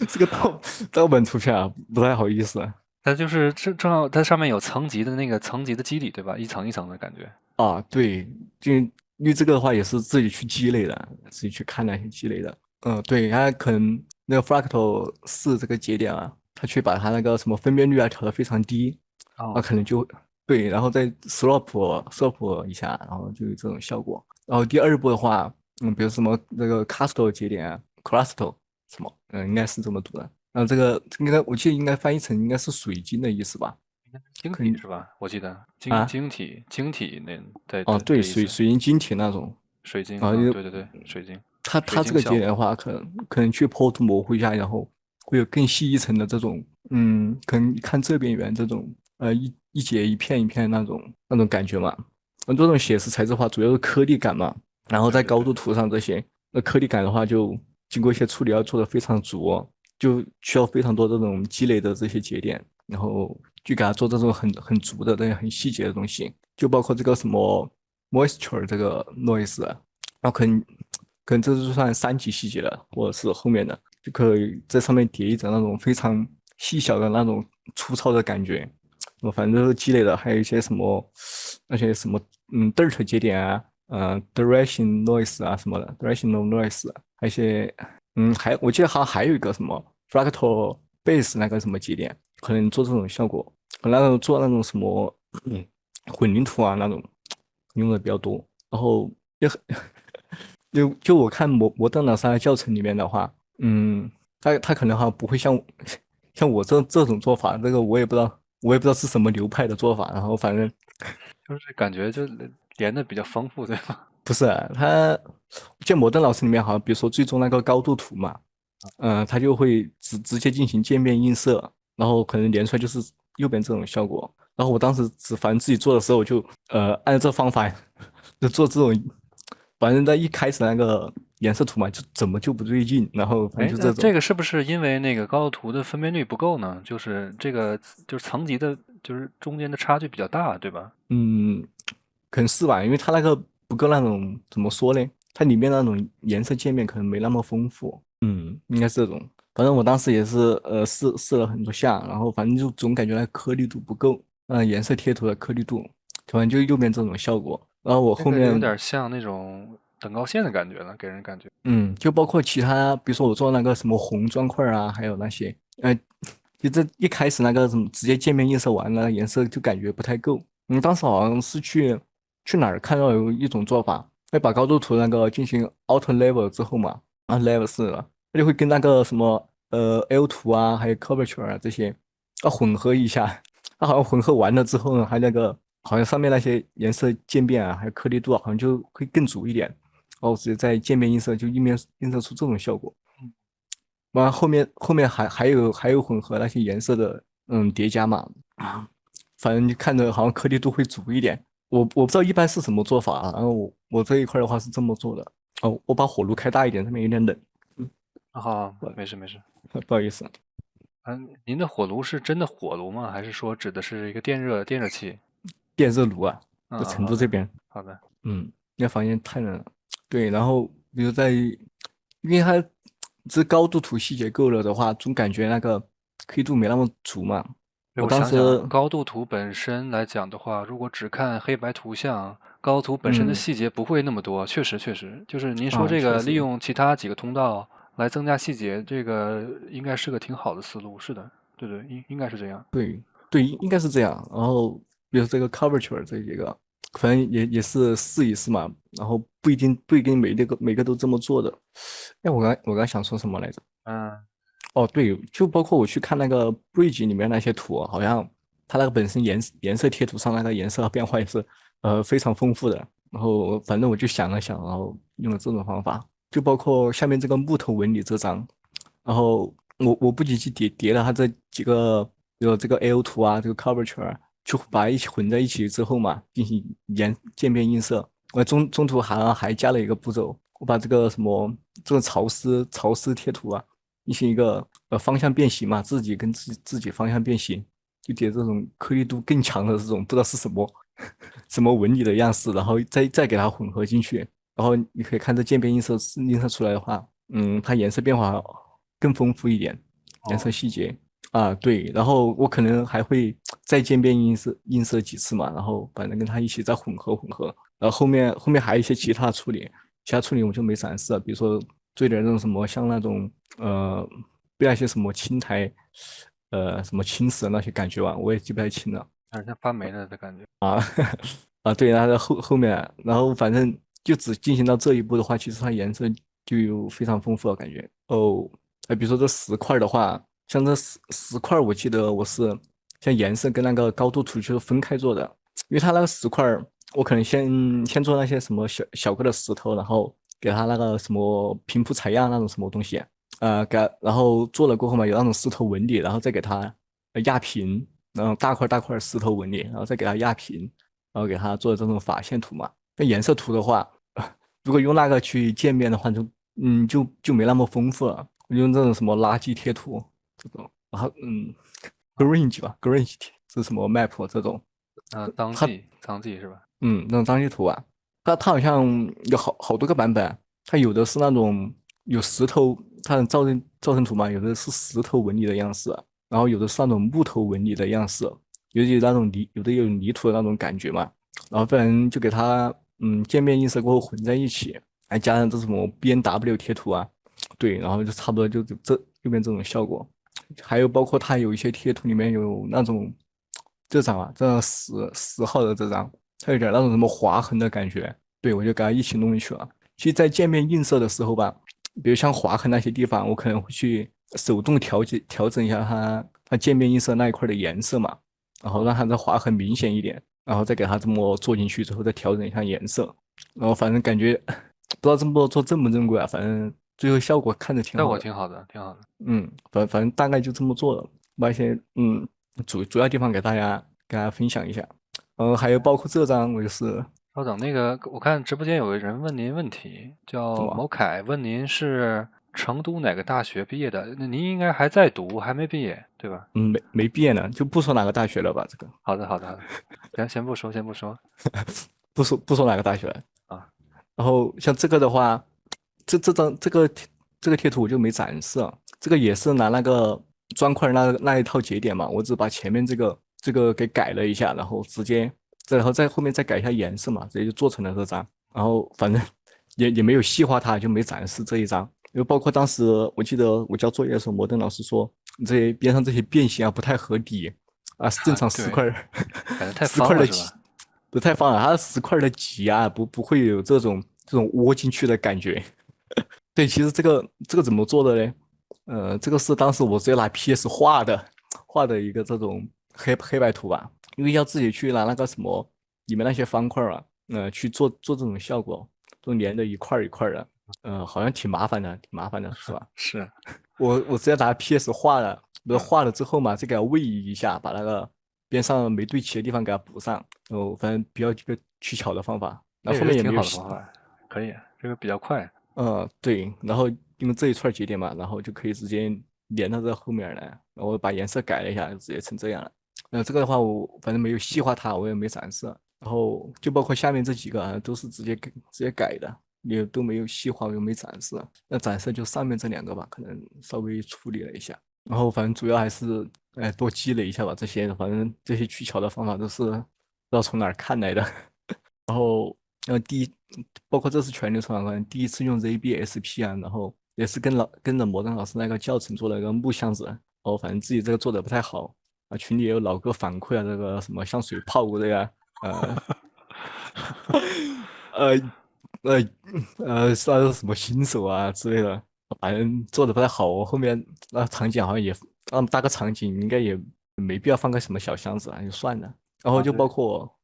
S3: 这个盗版图片啊，不太好意思啊。
S2: 它就是正好它上面有层级的那个层级的肌理，对吧？一层一层的感觉。
S3: 啊，对，就因为这个的话也是自己去积累的，自己去看那些积累的。对，它可能那个 Fractal 4这个节点啊，它去把它那个什么分辨率啊调得非常低，
S2: 哦，
S3: 那可能就对，然后再 slope 一下，然后就有这种效果。然后第二步的话，比如什么那个 castle 节点啊，crustal 什么，应该是这么读的。然后这个应该我记得应该翻译成应该是水晶的意思吧？
S2: 晶
S3: 可能
S2: 体是吧？我记得
S3: 啊。
S2: 晶体那对
S3: 哦，
S2: 对
S3: 对，
S2: 的意思。
S3: 水晶晶体那种，啊，
S2: 水晶啊，对对对，水晶，水
S3: 它这个
S2: 晶效果。
S3: 节点的话，可能去剖图模糊一下，然后会有更细一层的这种，可能看这边缘这种，一节一片一片那种感觉嘛。这种写实材质化主要是颗粒感嘛，然后
S2: 对对对。
S3: 在高度图上这些，那颗粒感的话就经过一些处理要做的非常足哦，就需要非常多这种积累的这些节点，然后去给它做这种很足的、这些很细节的东西，就包括这个什么 moisture 这个 noise 啊。然后可能这就算3级细节了，或者是后面的，就可以在上面叠一层那种非常细小的那种粗糙的感觉。我反正都是积累的，还有一些什么那些什么dirt 节点啊，direction noise 啊什么的，directional noise，还有一些我记得好像还有一个什么 fractal base 那个什么节点，可能做这种效果，可能做那种什么混凝土啊那种用的比较多，然后也很就我看摩登老师的教程里面的话，他可能好像不会像我这种做法，这个我也不知道是什么流派的做法，然后反正
S2: 就是感觉就连的比较丰富，对吧？
S3: 不是啊他，见摩登老师里面好像比如说最终那个高度图嘛，他就会直接进行渐变映射，然后可能连出来就是右边这种效果，然后我当时反正自己做的时候就按照这方法就做这种。反正在一开始那个颜色图嘛，就怎么就不对劲，然后反正
S2: 哎，
S3: 就这种，
S2: 那这个是不是因为那个高图的分辨率不够呢？就是这个就是层级的，就是中间的差距比较大，对吧？
S3: 嗯，可能是吧，因为它那个不够那种怎么说呢？它里面那种颜色界面可能没那么丰富，应该是这种。反正我当时也是试了很多下，然后反正就总感觉那个颗粒度不够，颜色贴图的颗粒度，反正就右边这种效果。然后我
S2: 这个有
S3: 后面
S2: 点像那种等高线的感觉了，给人感觉。
S3: 就包括其他，比如说我做那个什么红砖块啊，还有那些，就这一开始那个什么直接界面映射完了，颜色就感觉不太够。当时好像是去哪儿看到有一种做法，会把高度图那个进行 auto level 之后嘛，level 4了，它就会跟那个什么L 图啊，还有 curvature 啊这些混合一下，它好像混合完了之后呢，它那个好像上面那些颜色渐变啊，还有颗粒度啊，好像就会更足一点。然后直接在渐变映射就映射出这种效果。完了后面还有混合那些颜色的叠加嘛，反正就看着好像颗粒度会足一点。我不知道一般是什么做法啊，然后我这一块的话是这么做的。哦，我把火炉开大一点，这边有点冷。
S2: 好，没事没事。
S3: 不好意思。
S2: 您的火炉是真的火炉吗？还是说指的是一个电热器？
S3: 电热炉啊，在
S2: 嗯，好的，
S3: 成都这边。
S2: 好的。
S3: 那房间太冷了。对，然后比如因为它这高度图细节够了的话，总感觉那个颗粒度没那么足嘛。
S2: 对，
S3: 我当时，
S2: 我想想，高度图本身来讲的话，如果只看黑白图像，高图本身的
S3: 嗯
S2: 细节不会那么多。确实，确实，就是您说这
S3: 确实。
S2: 个利用其他几个通道来增加细节，这个应该是个挺好的思路。是的，对对，应该是这样。
S3: 对对，应该是这样。然后比如这个 curvature 这几个，可能也是试一试嘛。然后不一定每个都这么做的。哎，我刚想说什么来着？
S2: 嗯，
S3: 哦，对，就包括我去看那个 Bridge 里面那些图啊，好像它那个本身颜色贴图上那个颜色变化也是非常丰富的。然后反正我就想了想，然后用了这种方法，就包括下面这个木头纹理这张。然后我不仅去叠了它这几个，有这个 L 图啊，这个 curvature 啊就把它一起混在一起之后嘛，进行渐变映射。我中途还加了一个步骤，我把这个什么这个潮湿贴图啊。进行一个方向变形嘛，自己跟自己方向变形，就叠这种颗粒度更强的这种不知道是什么什么纹理的样式，然后再给它混合进去。然后你可以看这渐变映射出来的话，它颜色变化更丰富一点，颜色
S2: 哦，
S3: 细节啊，对。然后我可能还会再渐变映射几次嘛，然后反正跟它一起再混合。然后后面还有一些其他处理我就没展示了，比如说做点那种什么像那种被那些什么青苔什么侵蚀的那些感觉吧，我也记不太清了。
S2: 有点像发霉了的感觉。
S3: 啊，对，它的后面，然后反正就只进行到这一步的话，其实它颜色就有非常丰富的感觉哦。比如说这10块的话，像这十块，我记得我是像颜色跟那个高度图就是分开做的，因为它那个10块，我可能先做那些什么小个的石头，然后给它那个什么平铺采样那种什么东西，然后做了过后嘛，有那种石头纹理，然后再给它压平，然后大块大块石头纹理，然后再给它压平。然后给它做这种法线图嘛。那颜色图的话，如果用那个去渐变的话，就没那么丰富了。我用这种什么垃圾贴图这种，然后Grange 吧，Grange 贴是什么 map 这种，它
S2: 脏记是吧？
S3: 那种张贴图啊，它好像有好多个版本，它有的是那种有石头，它的造成图嘛，有的是石头纹理的样式，然后有的是那种木头纹理的样式，有那种有的有泥土的那种感觉嘛，然后不然就给它渐变映射过后混在一起，还加上这什么 BNW 贴图啊，对，然后就差不多就变这种效果。还有包括它有一些贴图里面有那种这张啊，这张十号的这张，它有点那种什么划痕的感觉，对，我就给它一起弄进去了。其实，在渐变映射的时候吧，比如像划痕那些地方，我可能会去手动调整一下它渐变映射那一块的颜色嘛，然后让它的划痕明显一点，然后再给它这么做进去之后，再调整一下颜色，然后反正感觉不知道这么做正不正规啊，反正最后效果看着挺
S2: 效
S3: 好的。
S2: 果挺好的，挺好的。
S3: 反正大概就这么做了，把一些主要地方给大家分享一下。还有包括这张，我就是
S2: 稍等，那个我看直播间有个人问您问题，叫某
S3: 什么，
S2: 凯，问您是成都哪个大学毕业的？那您应该还在读，还没毕业，对吧？
S3: 没毕业呢，就不说哪个大学了吧，这个
S2: 好的，好的，好的。行，先不说，先不说
S3: 不说哪个大学了。
S2: 啊。
S3: 然后像这个的话，这个贴图我就没展示了，这个也是拿那个砖块那一套节点嘛，我只把前面这个给改了一下，然后然后在后面再改一下颜色嘛，直接就做成了这张。然后反正也没有细化它，就没展示这一张。因为包括当时我记得我交作业的时候，摩登老师说你这些边上这些变形啊不太合理啊，正常十
S2: 对，
S3: 块
S2: 感觉太
S3: 十块的挤
S2: 方了是吧？
S3: 不太方了，它10块的挤啊不会有这种窝进去的感觉。对，其实这个怎么做的嘞？这个是当时我直接拿 PS 画的一个这种黑白图吧，因为要自己去拿那个什么里面那些方块啊，去做这种效果，都连的一块儿一块儿的，好像挺麻烦的，挺麻烦的，是吧？
S2: 是，
S3: 我直接拿 PS 画了，不是画了之后嘛，再给它位移一下，把那个边上没对齐的地方给它补上，反正比较一个取巧的方法。那后
S2: 这也是挺
S3: 面也没有细，
S2: 好的方法，可以，这个比较快。
S3: 对，然后因为这一串节点嘛，然后就可以直接连到这后面来，然后把颜色改了一下，就直接成这样了。这个的话我反正没有细化它，我也没展示，然后就包括下面这几个啊，都是直接改的，也都没有细化，我又没展示。那展示就上面这两个吧，可能稍微处理了一下。然后反正主要还是多积累一下吧，这些反正这些取巧的方法都是不知道从哪儿看来的。然后包括这次全流程啊，第一次用 ZBSP 啊，然后也是跟着摩登老师那个教程做了一个木箱子，反正自己这个做的不太好啊，群里也有老哥反馈啊，这个什么像水泡过的呀，呃呃呃算是什么新手啊之类的，反正做的不太好。我后面那场景好像也搭个场景，应该也没必要放个什么小箱子啊，就算了。然后
S2: 啊，
S3: 就
S2: 对，
S3: 包括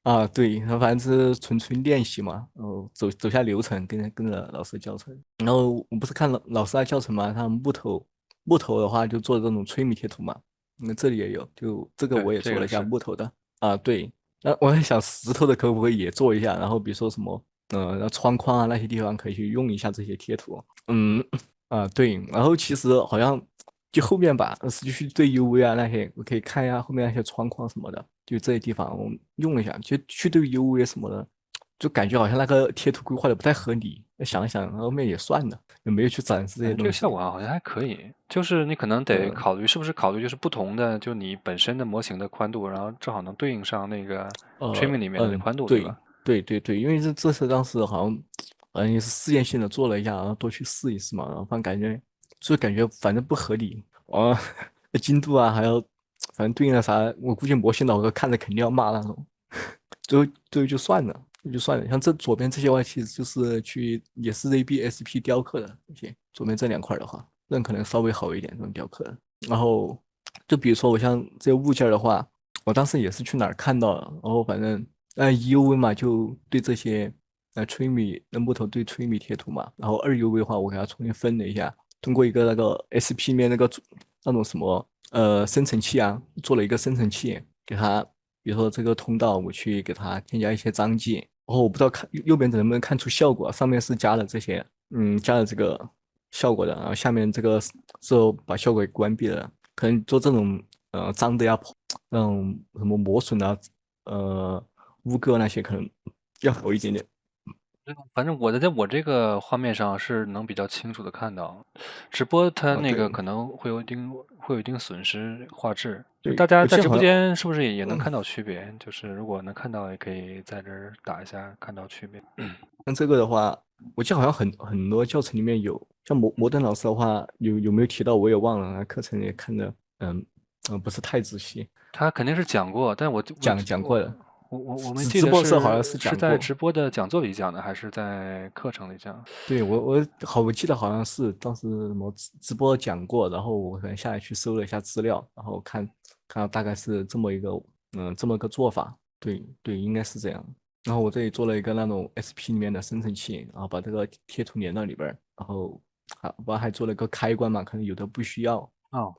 S3: 啊，对，然后反正是纯纯练习嘛，然后走下流程，跟着老师教程。然后我不是看老师的教程嘛，他木头的话就做这种催眠贴图嘛，那这里也有，就这个
S2: 对，
S3: 我也做了一下
S2: 这个是，
S3: 木头的啊，对。那我在想石头的可不可以也做一下，然后比如说什么那窗框啊那些地方可以去用一下这些贴图，对，然后其实好像就后面吧，是去对 UV 啊那些，我可以看一下后面那些窗框什么的，就这些地方我用了一下，就去对 UV 什么的，就感觉好像那个贴图规划的不太合理。想一想，后面也算了，也没有去展示这些
S2: 这个效
S3: 东西。
S2: 果好像还可以，就是你可能得
S3: 呃
S2: 考虑是不是考虑就是不同的，就你本身的模型的宽度，然后正好能对应上那个 Trim 里面的那宽度，对
S3: 对
S2: 吧？
S3: 对，因为这次当时好像也是试验性的做了一下，然后多去试一试嘛，然后就感觉反正不合理，精度啊，还有反正对应了啥，我估计模型老哥看着肯定要骂那种，最后就算了，就算了。像这左边这些话，其实就是也是 ZBSP 雕刻的一些，左边这两块的话，那可能稍微好一点这种雕刻的。然后就比如说我像这些物件的话，我当时也是去哪儿看到的，然后反正UV 嘛，就对这些催米那木头对催米贴图嘛，然后2UV 的话，我给它重新分了一下，通过一个那个 SP 面那种什么生成器啊，做了一个生成器，给它比如说这个通道，我去给它添加一些章迹，然后我不知道看右边能不能看出效果，上面是加了这些，加了这个效果的，然后下面这个之后把效果给关闭了，可能做这种脏的呀，那种什么磨损啊，污垢那些可能要好一点点。
S2: 反正在我这个画面上是能比较清楚的看到，直播它那个
S3: 对
S2: 可能会有一定损失画质。就
S3: 对，
S2: 大家在直播
S3: 我记得好像
S2: 间是不是也能看到区别？就是如果能看到，也可以在这儿打一下，看到区别。
S3: 像这个的话，我记得好像很多教程里面有，像摩登老师的话，有没有提到我也忘了，课程也看的，不是太仔细，
S2: 他肯定是讲过，但我我我
S3: 讲过的，
S2: 我没
S3: 直
S2: 记得
S3: 直播的时候好像是
S2: 是
S3: 讲过，
S2: 在直播的讲座里讲的，还是在课程里讲？
S3: 对我记得好像是当时什么直播讲过，然后我可能下来去搜了一下资料，然后看到大概是这么个做法，对对，应该是这样。然后我这里做了一个那种 SP 里面的生成器，然后把这个贴图连到里边儿，然后还做了一个开关嘛，可能有的不需要，
S2: 哦，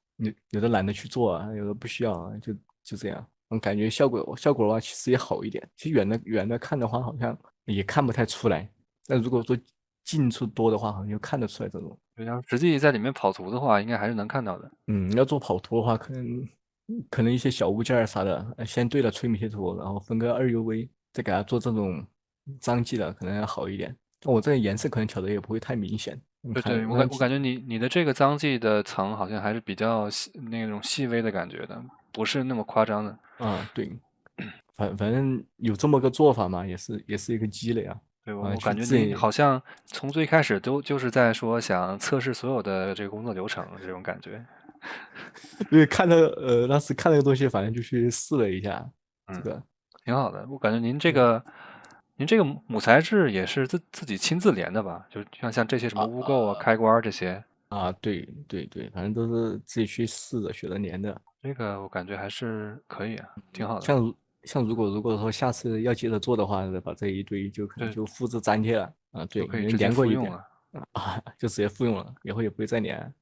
S3: 有的懒得去做啊，有的不需要啊，就这样。感觉效果的话，其实也好一点。其实远的看的话，好像也看不太出来。那如果说近处多的话，好像就看得出来这种。
S2: 要实际在里面跑图的话，应该还是能看到的。
S3: 要做跑图的话，可能一些小物件儿啥的，先对了催眠贴图，然后分个2UV，再给它做这种脏迹的，可能要好一点。我这个颜色可能调的也不会太明显。你
S2: 对对，
S3: 看，
S2: 我感觉你的这个脏迹的层好像还是比较那种细微的感觉的，不是那么夸张的。
S3: 对，反正有这么个做法嘛，也是一个积累啊。
S2: 对，我感觉您
S3: 去自己
S2: 好像从最开始就是在说想测试所有的这个工作流程这种感觉。
S3: 因为当时看那个东西，反正就去试了一下这
S2: 嗯，
S3: 个。
S2: 挺好的。我感觉您这个母材质也是自己亲自连的吧？就像这些什么污垢啊、开关这些。
S3: 啊，对对对，反正都是自己去试着学着连的。
S2: 这个我感觉还是可以啊，挺好的。
S3: 像如果说下次要接着做的话，把这一堆就可能
S2: 对，
S3: 就复制粘贴了啊，对，因为
S2: 就可以直接
S3: 连过一遍
S2: 复用了。
S3: 就直接复用了，以后也不会再连。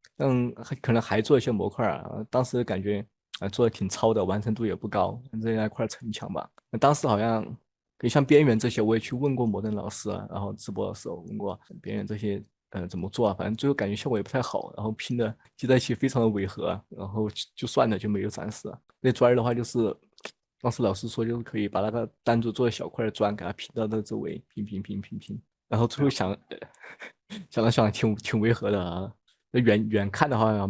S3: 可能还做一些模块当时感觉做的挺糙的，完成度也不高，这样一块城墙吧。当时好像像边缘这些，我也去问过摩登老师然后直播的时候问过边缘这些怎么做反正最后感觉效果也不太好，然后拼的接在一起非常的违和然后就算了就没有展示了。那砖的话就是当时老师说就是可以把那个单独做小块的砖给它拼到那周围，拼，然后最后想挺违和的那远看的话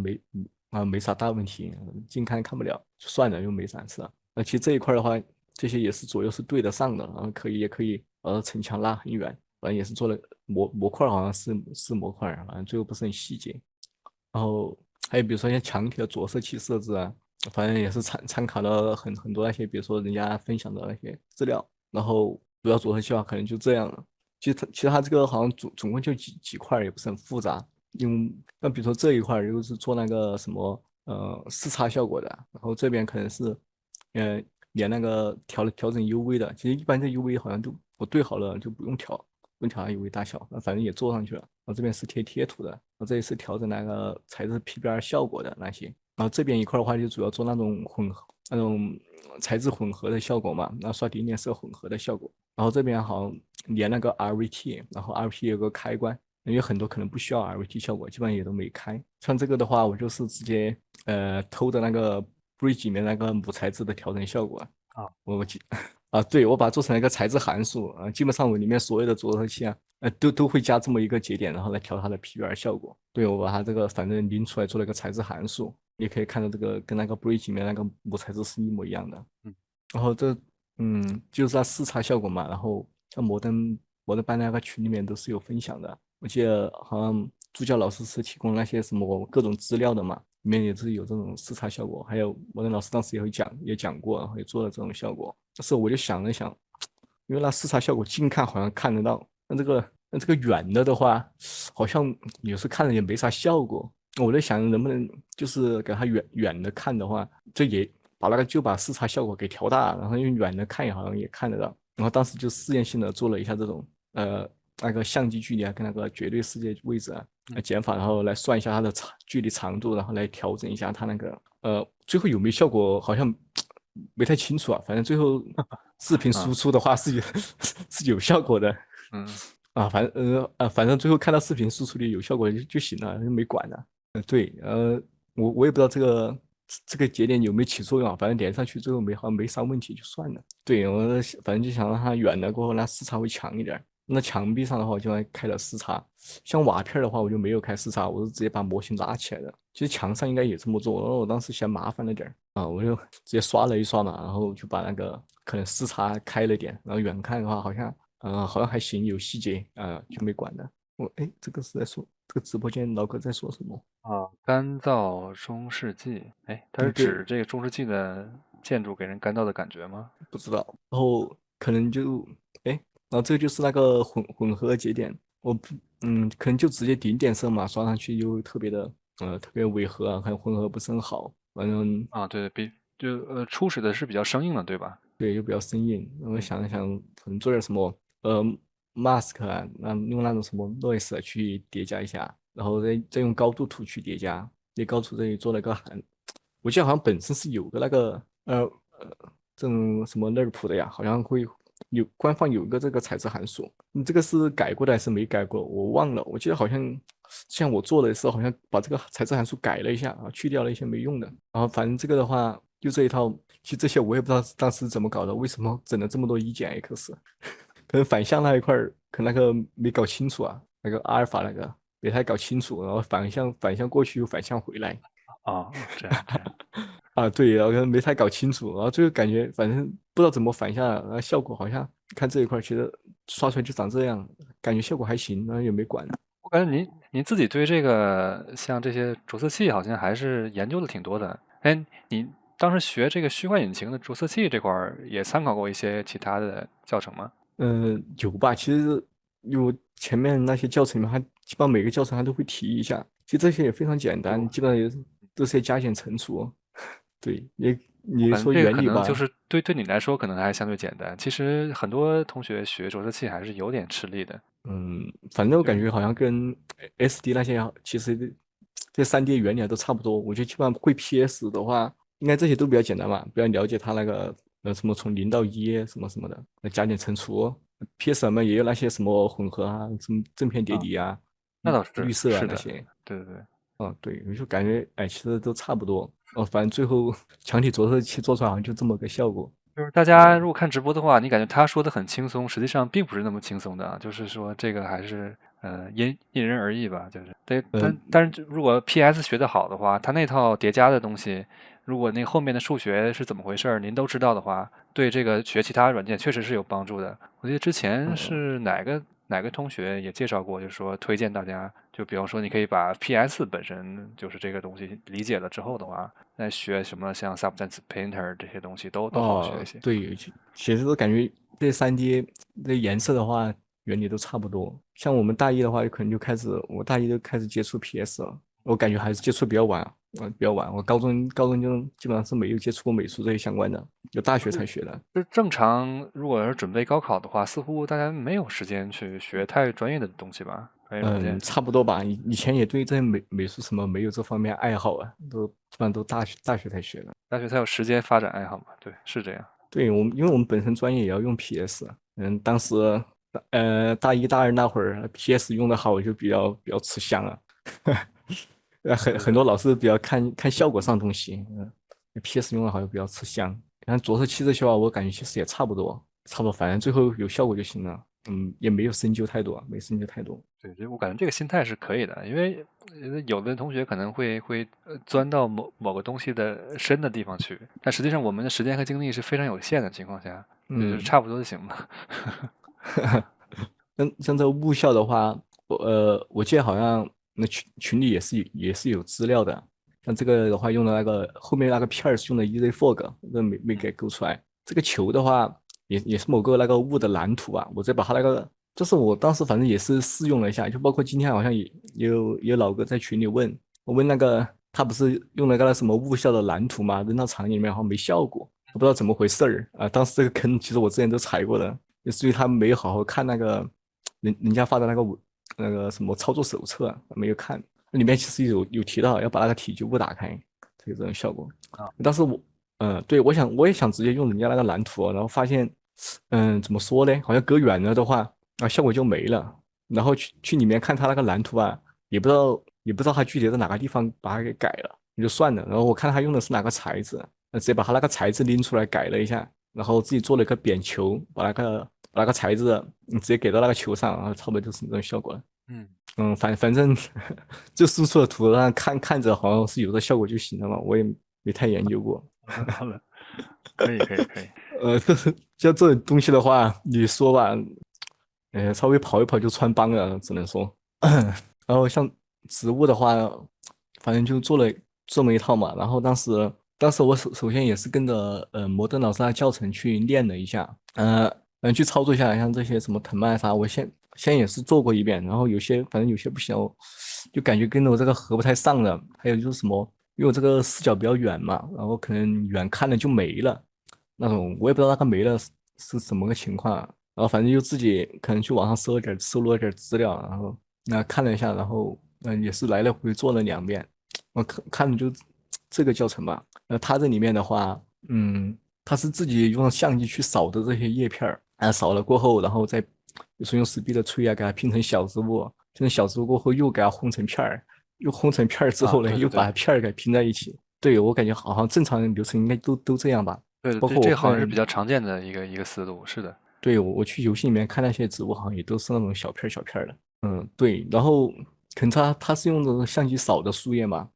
S3: 没啥大问题，近看不了，就算了，又没展示了。其实这一块的话，这些也是左右是对得上的，然后也可以把城墙拉很远，反正也是做了模块，好像是模块，反正最后不是很细节。然后还有比如说像墙体的着色器设置反正也是参考了很多那些，比如说人家分享的那些资料，然后主要着色器的话可能就这样了。其实它这个好像总共就几块，也不是很复杂。那比如说这一块就是做那个什么视差效果的，然后这边可能是呃连那个调整 UV 的。其实一般这 UV 好像都我对好了就不用调它 UV 大小，反正也做上去了。然后这边是贴图的，然后这里是调整那个材质 PBR 效果的那些。然后这边一块的话就主要做那种那种材质混合的效果嘛，然后刷底颜色混合的效果。然后这边好像连那个 RVT，然后 RVT 有个开关，因为很多可能不需要 RVT 效果，基本上也都没开。像这个的话，我就是直接偷的那个 Bridge 里面那个母材质的调整效果
S2: 啊。
S3: 我记对，我把它做成了一个材质函数基本上我里面所有的着色器都会加这么一个节点，然后来调它的 PBR 效果。对，我把它这个反正拎出来做了一个材质函数，也可以看到这个跟那个 Bridge 里面那个母材质是一模一样的。
S2: 嗯。
S3: 然后就是它视差效果嘛，然后像摩登班那个群里面都是有分享的，我记得好像助教老师是提供那些什么各种资料的嘛，里面也是有这种视差效果，还有摩登老师当时也讲过，然后也做了这种效果。但是我就想了想，因为那视差效果近看好像看得到，那这个远的话，好像有时看着也没啥效果。我在想能不能就是给它远的看的话，把视差效果给调大，然后用远的看也好像也看得到。然后当时就试验性的做了一下这种那个相机距离跟那个绝对世界位置减法，然后来算一下它的距离长度，然后来调整一下它那个最后有没有效果好像没太清楚反正最后视频输出的话是有是有效果的。
S2: 嗯。
S3: 反正最后看到视频输出的有效果就行了，就没管了。对，我也不知道这个节点有没有起作用反正连上去最后好像没啥问题，就算了。对，反正就想让它远了过后，那视差会强一点。那墙壁上的话，我就开了视差。像瓦片的话，我就没有开视差，我是直接把模型拉起来的。其实墙上应该也这么做，然后我当时嫌麻烦了点我就直接刷了一刷嘛，然后就把那个可能视差开了点，然后远看的话好像还行，有细节就没管的。这个是在说这个直播间老哥在说什么？
S2: 干燥中世纪，哎，它是
S3: 对，
S2: 指这个中世纪的建筑给人干燥的感觉吗？
S3: 不知道。然后可能然后这个就是那个混合节点，我不可能就直接顶点色嘛，刷上去又特别违和还有混合不是很好，反正
S2: 对，初始的是比较生硬的，对吧？
S3: 对又比较生硬。然后
S2: 嗯。
S3: 想了想，可能做点什么mask 用那种什么 noise 去叠加一下，然后再用高度图去叠加，在高度这里做了个我记得好像本身是有个那个这种什么 NERP 的呀，好像会官方有一个这个材质函数，你这个是改过的还是没改过？我忘了，我记得好像像我做的时候，好像把这个材质函数改了一下去掉了一些没用的。然后反正这个的话，就这一套，其实这些我也不知道当时怎么搞的，为什么整了这么多一减 X，可能反向那一块可能那个没搞清楚那个阿尔法那个没太搞清楚，然后反向过去又反向回来。
S2: 这样。
S3: 对，然后可能没太搞清楚，然后最后感觉反正不知道怎么反下来，然后效果好像看这一块，其实刷出来就长这样，感觉效果还行，然后也没管。
S2: 我感觉您自己对这个像这些着色器好像还是研究的挺多的。哎，你当时学这个虚幻引擎的着色器这块儿也参考过一些其他的教程吗？
S3: 有吧？其实有前面那些教程里面，它基本上每个教程它都会提一下。其实这些也非常简单，
S2: 就
S3: 基本上也是都是些加减乘除。对，
S2: 我
S3: 你说
S2: 感觉这个可
S3: 原理吧，
S2: 能就是对你来说可能还相对简单，其实很多同学学着色器还是有点吃力的。
S3: 反正我
S2: 就是
S3: 感觉好像跟 SD 那些其实这3D 原理啊都差不多。我觉得基本上会 PS 的话，应该这些都比较简单嘛，比较了解它那个什么从0到1什么什么的，加减乘除。PS 嘛也有那些什么混合啊，什么正片叠
S2: 啊，
S3: 底啊、
S2: 那倒是
S3: 绿色啊
S2: 是的，
S3: 那些。
S2: 对对对。
S3: 对，我就感觉哎，其实都差不多。反正最后强体着色器做出来好像就这么个效果。
S2: 就是大家如果看直播的话，你感觉他说的很轻松，实际上并不是那么轻松的啊。就是说这个还是因人而异吧。就是对，但是如果 PS 学得好的话，他那套叠加的东西，如果那后面的数学是怎么回事儿，您都知道的话，对这个学其他软件确实是有帮助的。我记得之前
S3: 嗯
S2: 是哪个同学也介绍过，就是说推荐大家，就比方说你可以把 PS 本身就是这个东西理解了之后的话，再学什么像 Substance Painter 这些东西都好学一些。
S3: 对，其实都感觉这3D 这颜色的话，原理都差不多。像我们大一的话，可能就开始，我大一就开始接触 PS 了。我感觉还是接触比较晚，比较晚。我高中就基本上是没有接触过美术这些相关的，有大学才学的。
S2: 就正常，如果是准备高考的话，似乎大家没有时间去学太专业的东西吧，专业软件。
S3: 差不多吧。以前也对这些美术什么没有这方面爱好啊，基本上都大学才学的。
S2: 大学才有时间发展爱好嘛？对，是这样。
S3: 对，因为我们本身专业也要用 PS，当时大一大二那会儿 PS 用的好就比较吃香啊。很多老师比较看效果上的东西PS 用的好就比较吃香。然后着色器这些话，我感觉其实也差不多，反正最后有效果就行了。也没有深究太多，没深究太多。
S2: 对，就我感觉这个心态是可以的，因为有的同学可能会钻到某个东西的深的地方去，但实际上我们的时间和精力是非常有限的情况下，就是
S3: 嗯，
S2: 差不多就行了。
S3: 像这物效的话，我记得好像那群里也是有资料的。像这个的话，用的那个后面那个片儿是用的 EasyFog，这没给勾出来。这个球的话，也是某个那个物的蓝图啊，我再把它那个，就是我当时反正也是试用了一下，就包括今天好像也有老哥在群里问我问那个他不是用了个那什么物效的蓝图嘛，扔到厂里面好像没效果，我不知道怎么回事儿啊。当时这个坑其实我之前都踩过的，就是因为他没有好好看那个人家发的那个什么操作手册啊，没有看，里面其实有提到要把那个体积物打开，才有这种效果。
S2: 啊，
S3: 当时对，我也想直接用人家那个蓝图，然后发现，怎么说呢？好像隔远了的话，效果就没了。然后去里面看他那个蓝图啊，也不知道他具体在哪个地方把它给改了，也就算了。然后我看他用的是哪个材质，直接把他那个材质拎出来改了一下，然后自己做了一个扁球，把那个材质直接给到那个球上，然后差不多就是那种效果了。
S2: 嗯，
S3: 反正就输出的图上看着好像是有这效果就行了嘛，我也没太研究过。
S2: 好了，可以可以可以。
S3: 像这种东西的话，你说吧，稍微跑一跑就穿帮了，只能说。然后像植物的话，反正就做了这么一套嘛。然后当时我首先也是跟着摩登老师的教程去练了一下，去操作一下，像这些什么藤蔓啥，我先也是做过一遍。然后反正有些不行，就感觉跟着我这个合不太上了。还有就是什么，因为我这个视角比较远嘛，然后可能远看了就没了。那种我也不知道那个没了是怎么个情况啊，然后反正就自己可能去网上搜罗点资料，然后看了一下，然后也是来来回回做了2遍。我看的就这个教程吧。它这里面的话，它是自己用相机去扫的这些叶片儿，扫了过后，然后再比如说用石壁的吹啊，给它拼成小植物，拼成小植物过后又给它烘成片儿，又烘成片儿之后呢，
S2: 对对对
S3: 又把片儿给拼在一起。对，我感觉好像正常的流程应该都这样吧。
S2: 对对对，
S3: 包括我后来
S2: 这个好像是比较常见的一个思路，是的。
S3: 对我去游戏里面看那些植物，好像也都是那种小片儿小片儿的。对，然后可能他是用的相机扫的树叶嘛，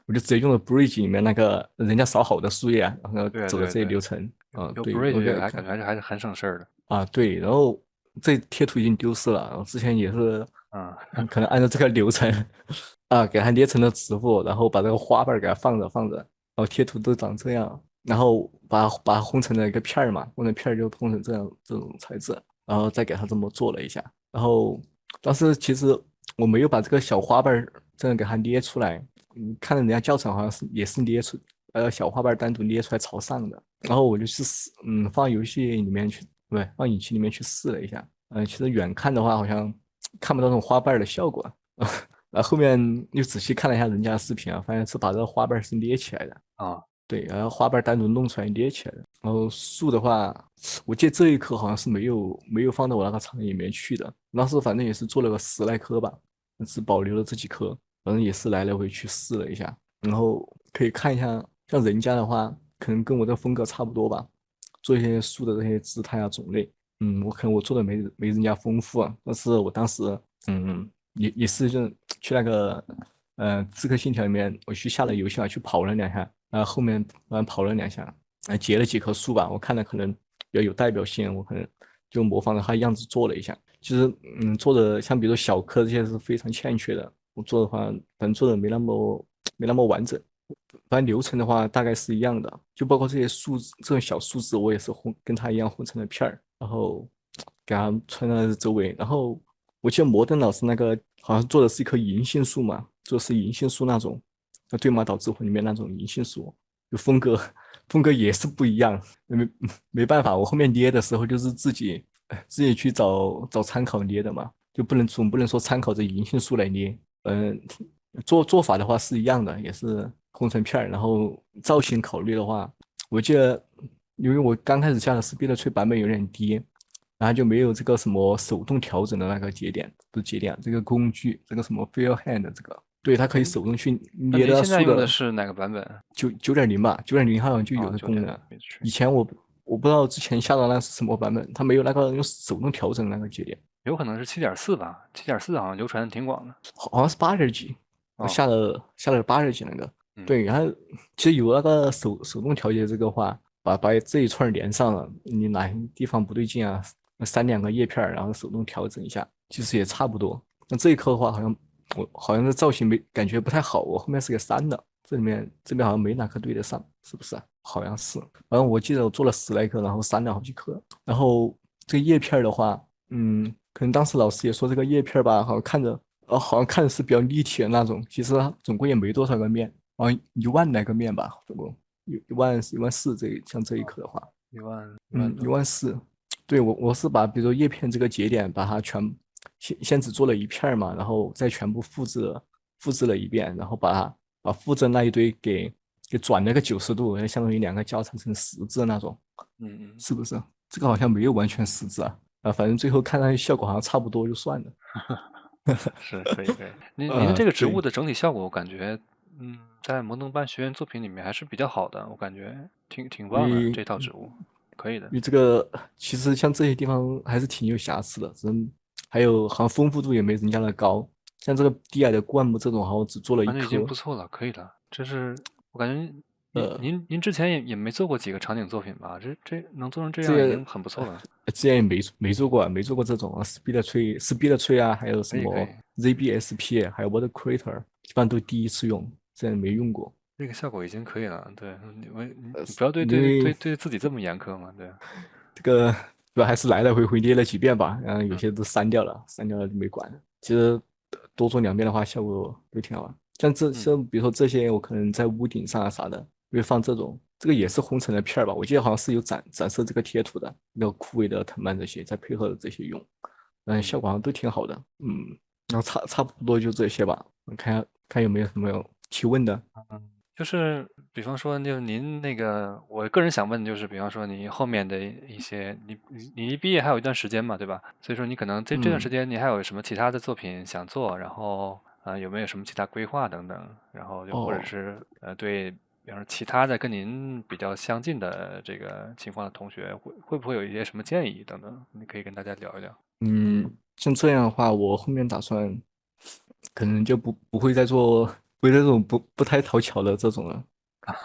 S3: 我就直接用了 Bridge 里面那个人家扫好的树叶啊，然后走的这些
S2: 对对对，
S3: 流程。
S2: 有
S3: 对，我
S2: Bridge 还
S3: 看
S2: 感觉还是很省事儿的。
S3: 对，然后这贴图已经丢失了，然后之前也是
S2: 嗯，
S3: 可能按照这个流程给它捏成了植物，然后把这个花瓣儿给它放着，然后贴图都长这样，然后把它烘成了一个片儿嘛，烘成片儿就烘成这种材质，然后再给它这么做了一下。然后当时其实我没有把这个小花瓣儿真的给它捏出来。看着人家教程好像也是捏出小花瓣单独捏出来朝上的，然后我就去放游戏里面去，不对，放引擎里面去试了一下。其实远看的话好像看不到这种花瓣的效果。然后后面又仔细看了一下人家的视频啊，发现是把这个花瓣是捏起来的。
S2: 啊，
S3: 对，然后花瓣单独弄出来捏起来的。然后树的话，我记得这一颗好像是没有放到我那个场里面去的。当时反正也是做了个10来颗吧，只保留了这几颗，反正也是来来回去试了一下。然后可以看一下，像人家的话，可能跟我这风格差不多吧，做一些树的这些姿态啊种类。我做的没人家丰富啊，但是我当时也是就去那个刺客信条里面，我去下了游戏啊，去跑了2下，然后后面跑了2下，结了几棵树吧，我看了可能比较有代表性，我可能就模仿着它样子做了一下。其实做的像比如说小颗这些是非常欠缺的，我做的话反正做的没那么完整。反正流程的话大概是一样的，就包括这些树枝，这种小树枝我也是跟它一样混成了片儿，然后给它穿在周围。然后我记得摩登老师那个好像做的是一棵银杏树嘛，做的是银杏树那种，对马岛之魂里面那种银杏树，就风格也是不一样。没办法，我后面捏的时候就是自己去找参考捏的嘛，就总不能说参考着银杏树来捏。做法的话是一样的，也是烘成片儿。然后造型考虑的话，我记得因为我刚开始下的是 Speed 版本有点低，然后就没有这个什么手动调整的那个节点，不是节点，这个工具，这个什么 Feel Hand 这个，对，它可以手动去
S2: 那
S3: 捏
S2: 您现在用的
S3: 到树的
S2: 是哪个版本？9.0
S3: 吧，9.0好像就有
S2: 哦，
S3: 这功能。
S2: 没去，
S3: 以前我不知道之前下的那是什么版本，它没有那个用手动调整那个节点。
S2: 有可能是7.4吧，7.4好像流传的挺广的。
S3: 好像是80几，我
S2: 哦，
S3: 下了80几那个。
S2: 嗯，
S3: 对，然后其实有那个手动调节这个话，把这一串连上了，你哪些地方不对劲啊，删2个叶片然后手动调整一下，其实也差不多。那这一颗的话，好像这造型感觉不太好，我后面是给删的。这边好像没哪颗对得上，是不是啊？好像是，反正我记得我做了10来颗，然后删了好几颗。然后这个叶片的话，可能当时老师也说这个叶片吧，好像看着是比较立体的那种，其实它总共也没多少个面，好像1万来个面吧，总共1万4像这一颗的话，
S2: 一万
S3: 一
S2: 多。
S3: 万四。对，我是把比如说叶片这个节点，把它先只做了一片嘛，然后再全部复制了一遍，然后把复制那一堆给转了个90度，相当于2个交叉成十字那种，
S2: 嗯
S3: 是不是？这个好像没有完全十字啊，反正最后看上去效果好像差不多就算了。
S2: 是可以可以。您的这个植物
S3: 对，
S2: 的整体效果，我感觉，在摩登班学院作品里面还是比较好的，我感觉挺棒的
S3: 因为
S2: 这套植物，可以的。
S3: 因为这个其实像这些地方还是挺有瑕疵的，还有好像丰富度也没人家的高，像这个低矮的灌木这种，好像只做了一
S2: 反正已经
S3: 颗。
S2: 不错了，可以的。这是我感觉您
S3: 呃，
S2: 您您之前也没做过几个场景作品吧？这能做成这
S3: 这个
S2: 样已经很不错了。
S3: 之前也没做过，没做过这种啊，Speed 啊，还有什么
S2: 可以可以，ZBSP，
S3: 还有 Word Creator，基本上都第一次用，之前没用过。
S2: 这个效果已经可以了。对，你不要对
S3: 因为
S2: 自己这么严苛嘛。对，
S3: 这个主要还是来来回回捏了几遍吧，然后有
S2: 嗯
S3: 些都删掉了就没管了。其实多做2遍的话，效果都挺好的。
S2: 嗯
S3: 像比如说这些，我可能在屋顶上啊啥的，会放这个也是红成的片儿吧。我记得好像是有展示这个贴图的，那个枯萎的藤蔓这些，再配合这些用，
S2: 嗯。
S3: 效果好像都挺好的。然后差不多就这些吧。我看看看有没有什么提问的。
S2: 就是比方说，就您那个，我个人想问，就是比方说你后面的一些，你离毕业还有一段时间嘛，对吧？所以说你可能这段时
S3: 嗯
S2: 间你还有什么其他的作品想做，然后有没有什么其他规划等等，然后就或者
S3: 哦。
S2: 是对，比方说其他的跟您比较相近的这个情况的同学，会不会有一些什么建议等等，你可以跟大家聊一聊。
S3: 像这样的话，我后面打算可能就不会再做，不会再这种不太讨巧的这种了，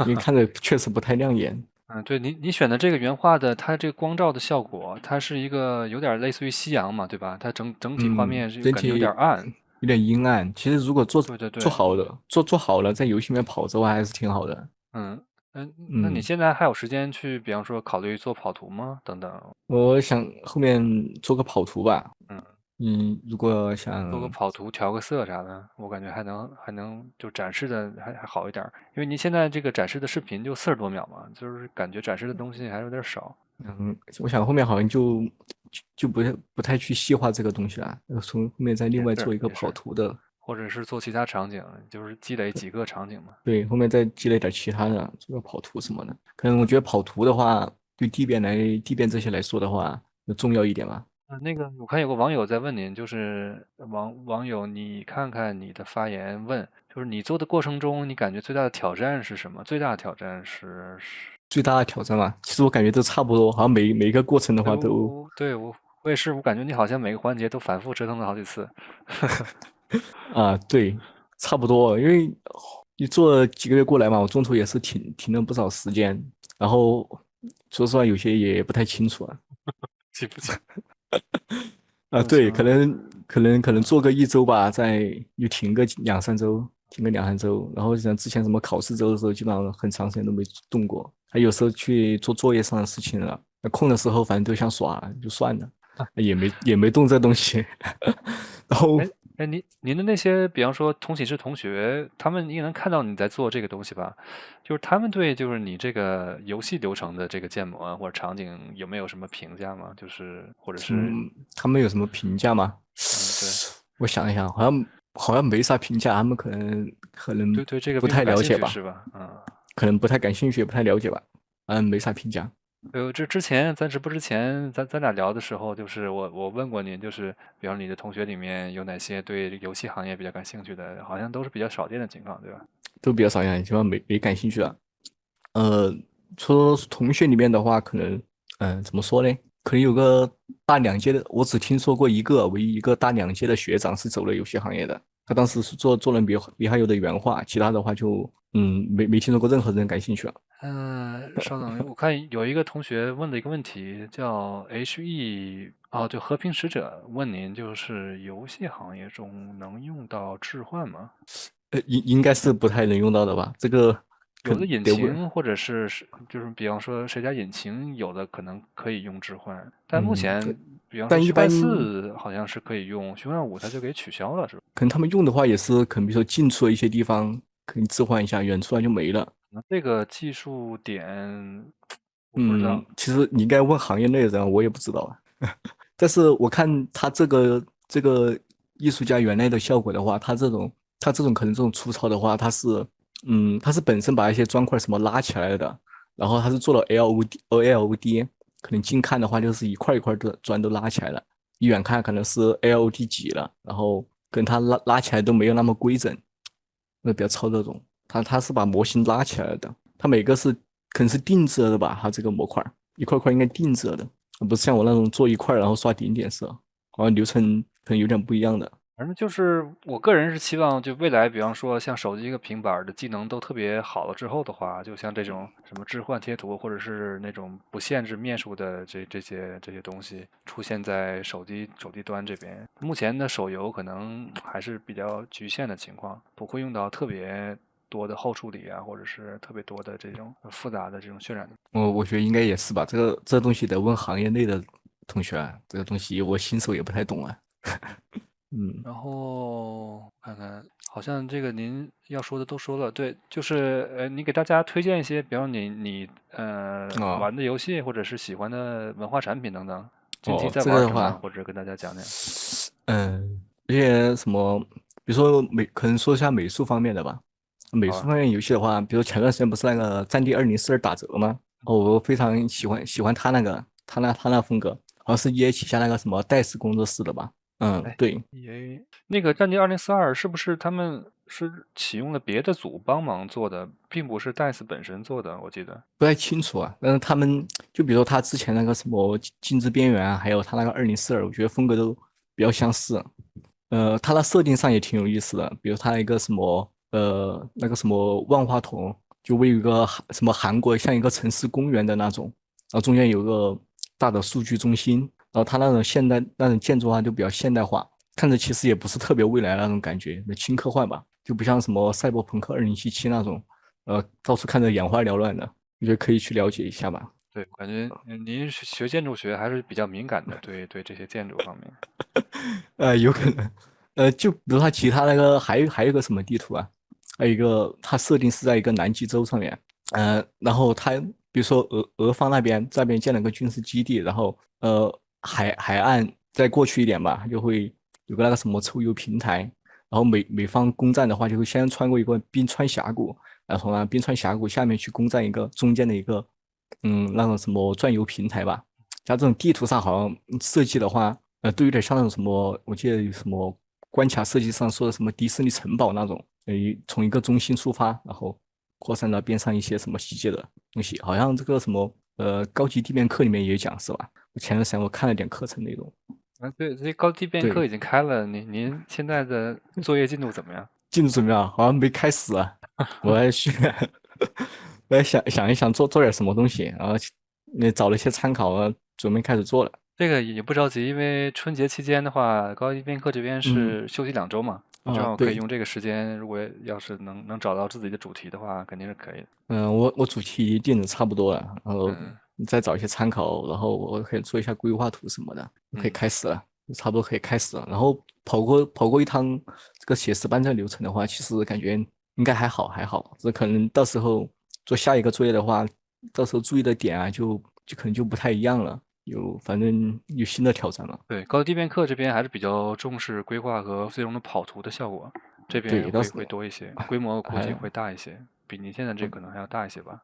S3: 因为看着确实不太亮眼。
S2: 嗯，对你选的这个原画的，它这个光照的效果，它是一个有点类似于夕阳嘛，对吧？它整体画面是感觉有点
S3: 整体
S2: 暗。
S3: 有点阴暗。其实如果做
S2: 对对对，
S3: 做好了，做好了，在游戏里面跑着话还是挺好的。
S2: 嗯那你
S3: 嗯，
S2: 现在还有时间去，比方说考虑做跑图吗？等等。
S3: 我想后面做个跑图吧。如果
S2: 做个
S3: 想
S2: 跑图调个色啥的，我感觉还能就展示的还好一点儿，因为您现在这个展示的视频就40多秒嘛，就是感觉展示的东西还有点少。
S3: 我想后面好像就不太去细化这个东西了，从后面再另
S2: 也
S3: 外做一个
S2: 是也是，
S3: 跑图的，
S2: 或者是做其他场景，就是积累几个场景嘛。
S3: 对，后面再积累点其他的，做个跑图什么的。可能我觉得跑图的话，对地变这些来说的话，要重要一点吧。
S2: 那个我看有个网友在问您，就是网友，你看看你的发言问，就是你做的过程中，你感觉最大的挑战是什么？最大的挑战是，
S3: 最大的挑战嘛，其实我感觉都差不多，好像每一个过程的
S2: 对
S3: 话都
S2: 我也是，我感觉你好像每个环节都反复折腾了好几次。
S3: 对，差不多，因为你做了几个月过来嘛，我中途也是停了不少时间，然后说实话有些也不太清楚啊。
S2: 记不清。
S3: 对，可
S2: 行。
S3: 能可能做个1周吧，再又停个两三周，停个两三周，然后像之前什么考试周的时候，基本上很长时间都没动过。还有时候去做作业上的事情了，那空的时候反正都想耍，就算了，也没动这东西。然后
S2: 哎哎，您的那些，比方说同寝室同学，他们应该能看到你在做这个东西吧？就是他们对就是你这个游戏流程的这个建模啊或者场景有没有什么评价吗？就是或者是
S3: 他们有什么评价吗？
S2: 对
S3: 我想一想，好像没啥评价，他们可能
S2: 对这个
S3: 不太
S2: 并不感兴
S3: 了解吧，
S2: 趣是吧？嗯。
S3: 可能不太感兴趣，也不太了解吧，没啥评价。
S2: 这之前咱直播之前，咱俩聊的时候，就是我问过您，就是比方你的同学里面有哪些对这个游戏行业比较感兴趣的，好像都是比较少见的情况，对吧？
S3: 都比较少见，基本上没感兴趣啊。呃，说同学里面的话，可能，怎么说呢？可能有个大两届的，我只听说过唯一一个大两届的学长是走了游戏行业的。他当时是做人比还有的原画，其他的话就，没听说过任何人感兴趣了。
S2: 稍等，我看有一个同学问了一个问题，叫 HE，哦，就和平使者问您，就是游戏行业中能用到置换吗？
S3: 应该是不太能用到的吧？这个可
S2: 有的引
S3: 得问，
S2: 擎或者是就是比方说谁家引擎有的可能可以用置换，但目
S3: 嗯，
S2: 前比方说
S3: 但一般
S2: 虚幻4好像是可以用，虚幻5它就给取消了，是吧？
S3: 可能他们用的话也是可能比如说近处的一些地方可以置换一下，远处啊就没了。
S2: 那这个技术点我不知道。
S3: 其实你应该问行业内的人，我也不知道啊。但是我看他这个艺术家原来的效果的话，他这种可能这种粗糙的话，他是本身把一些砖块什么拉起来的，然后他是做了 LOD，可能近看的话就是一块一块的砖都拉起来了，一远看可能是 LOD 几了，然后跟他拉起来都没有那么规整，那比较糙这种。他是把模型拉起来的，他每个是可能是定制的吧，他这个模块一块块应该定制的，不是像我那种做一块然后刷点点色，好像流程可能有点不一样的。
S2: 反正就是我个人是期望，就未来，比方说像手机和平板儿的技能都特别好了之后的话，就像这种什么置换贴图，或者是那种不限制面数的这些东西出现在手机端这边。目前的手游可能还是比较局限的情况，不会用到特别多的后处理啊，或者是特别多的这种复杂的这种渲染。
S3: 我觉得应该也是吧，这东西得问行业内的同学啊，这个东西我新手也不太懂啊。嗯
S2: 然后看看，好像这个您要说的都说了，对，就是你给大家推荐一些，比方你
S3: 哦
S2: 玩的游戏，或者是喜欢的文化产品等等，近期在
S3: 这个
S2: 玩什么，
S3: 的话，
S2: 或者跟大家讲讲。
S3: 一些什么，比如说可能说一下美术方面的吧。美
S2: 好啊。
S3: 术方面游戏的话，比如前段时间不是那个《战地2042》打折吗？哦，我非常喜欢他那个他那风格，好像是 EA 旗下那个什么戴斯工作室的吧？
S2: 哎，
S3: 对，
S2: 那个《战地2042》是不是他们是启用了别的组帮忙做的，并不是戴斯本身做的？我记得。
S3: 不太清楚啊。但是他们就比如说他之前那个什么《镜之边缘》啊，还有他那个2042，我觉得风格都比较相似。它的设定上也挺有意思的，比如它一个什么那个什么万花筒，就位于一个什么韩国像一个城市公园的那种，然后中间有个大的数据中心，然后它那种现代那种建筑啊就比较现代化，看着其实也不是特别未来那种感觉，轻科幻吧，就不像什么赛博朋克2077那种，到处看着眼花缭乱的，我觉得可以去了解一下吧。
S2: 对，感觉您是学建筑学还是比较敏感的，对这些建筑方面。
S3: 有可能，就比如它其他那个还有一个什么地图啊，还有一个它设定是在一个南极洲上面，然后它比如说俄方那边这边建了个军事基地，然后海岸再过去一点吧，就会有个那个什么抽油平台，然后美方攻占的话，就会先穿过一个冰川峡谷，然后呢冰川峡谷下面去攻占一个中间的一个那种什么转悠平台吧。像这种地图上好像设计的话，都有点像那种什么，我记得有什么关卡设计上说的什么迪士尼城堡那种，从一个中心出发，然后扩散到边上一些什么细节的东西，好像这个什么高级地面课里面也讲是吧？我前段时间我看了点课程内容，
S2: 对，这高级变课
S3: 对，
S2: 已经开了，您现在的作业进度怎么样？
S3: 进度怎么样？好像没开始啊，我还去，我还想一想做点什么东西，然后找了一些参考啊，准备开始做了。
S2: 这个也不着急，因为春节期间的话，高级编课这边
S3: 嗯
S2: 是休息2周嘛，你正好可以
S3: 对，
S2: 用这个时间，如果要是能找到自己的主题的话，肯定是可以的。
S3: 我主题定的差不多了，然后
S2: 嗯
S3: 再找一些参考，然后我可以做一下规划图什么的，可以
S2: 嗯，
S3: 开始了，差不多可以开始了。然后跑过一趟这个写实班这个流程的话，其实感觉应该还好，这可能到时候做下一个作业的话，到时候注意的点啊，就可能就不太一样了，反正有新的挑战了。
S2: 对，高级编课这边还是比较重视规划和最终的跑图的效果，这边
S3: 对，到
S2: 会
S3: 时候
S2: 会多一些，规模估计
S3: 还
S2: 会大一些，比你现在这可能还要大一些吧。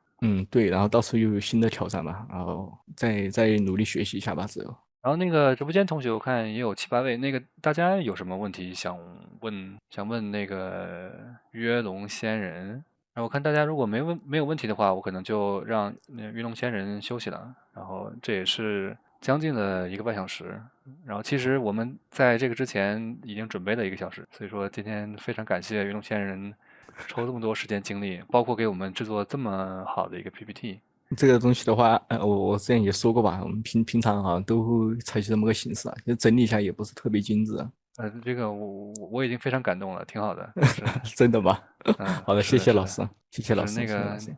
S3: 对，然后到时候又有新的挑战吧，然后再努力学习一下吧，之后。
S2: 然后那个直播间同学我看也有7、8位，那个大家有什么问题想问那个约龙仙人？然后我看大家如果没有问题的话，我可能就让约龙仙人休息了。然后这也是将近了1个半小时。然后其实我们在这个之前已经准备了1个小时，所以说今天非常感谢约龙仙人抽这么多时间精力，包括给我们制作这么好的一个 PPT。
S3: 这个东西的话，我之前也说过吧，我们平常好像都会采取这么个形式啊，就整理一下也不是特别精致啊，
S2: 这个我已经非常感动了，挺好的，就是
S3: 真的吗？好的，
S2: 是的，是的，
S3: 谢谢老师，谢谢
S2: 就
S3: 老师，
S2: 是那个
S3: 谢谢老师。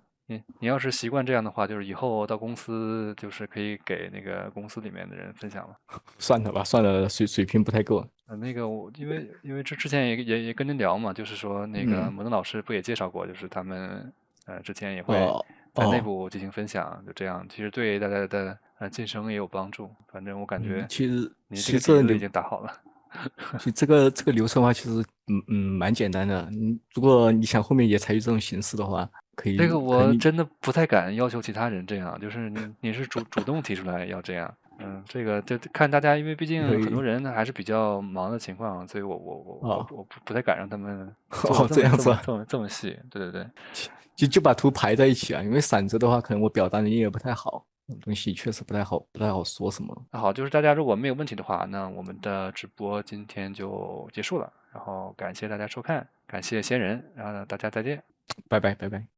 S2: 你要是习惯这样的话，就是以后到公司就是可以给那个公司里面的人分享了。
S3: 算了吧，算了，水平不太够。
S2: 那个我因为之前也跟您聊嘛，就是说那个
S3: 嗯，
S2: 摩登老师不也介绍过，就是他们之前也会
S3: 哦
S2: 在内
S3: 哦，
S2: 部进行分享，就这样，其实对大家的晋升也有帮助。反正我感觉
S3: 其实
S2: 你这
S3: 其实这流，
S2: 个底子已经打好了。
S3: 其实这个流程的话，其实蛮简单的。如果你想后面也采取这种形式的话，可
S2: 这个
S3: 以可能
S2: 我真的不太敢要求其他人这样，就是你是主动提出来要这样，这个就看大家，因为毕竟很多
S3: 可以
S2: 人还是比较忙的情况，所以
S3: 哦
S2: 我不太敢让他们做的
S3: 哦这样子啊，
S2: 这么细，对对对。
S3: 就把图排在一起啊，因为散着的话，可能我表达能力也不太好，东西确实不太好说什么。
S2: 那好，就是大家如果没有问题的话，那我们的直播今天就结束了，然后感谢大家收看，感谢仙人，然后呢大家再见。
S3: 拜拜。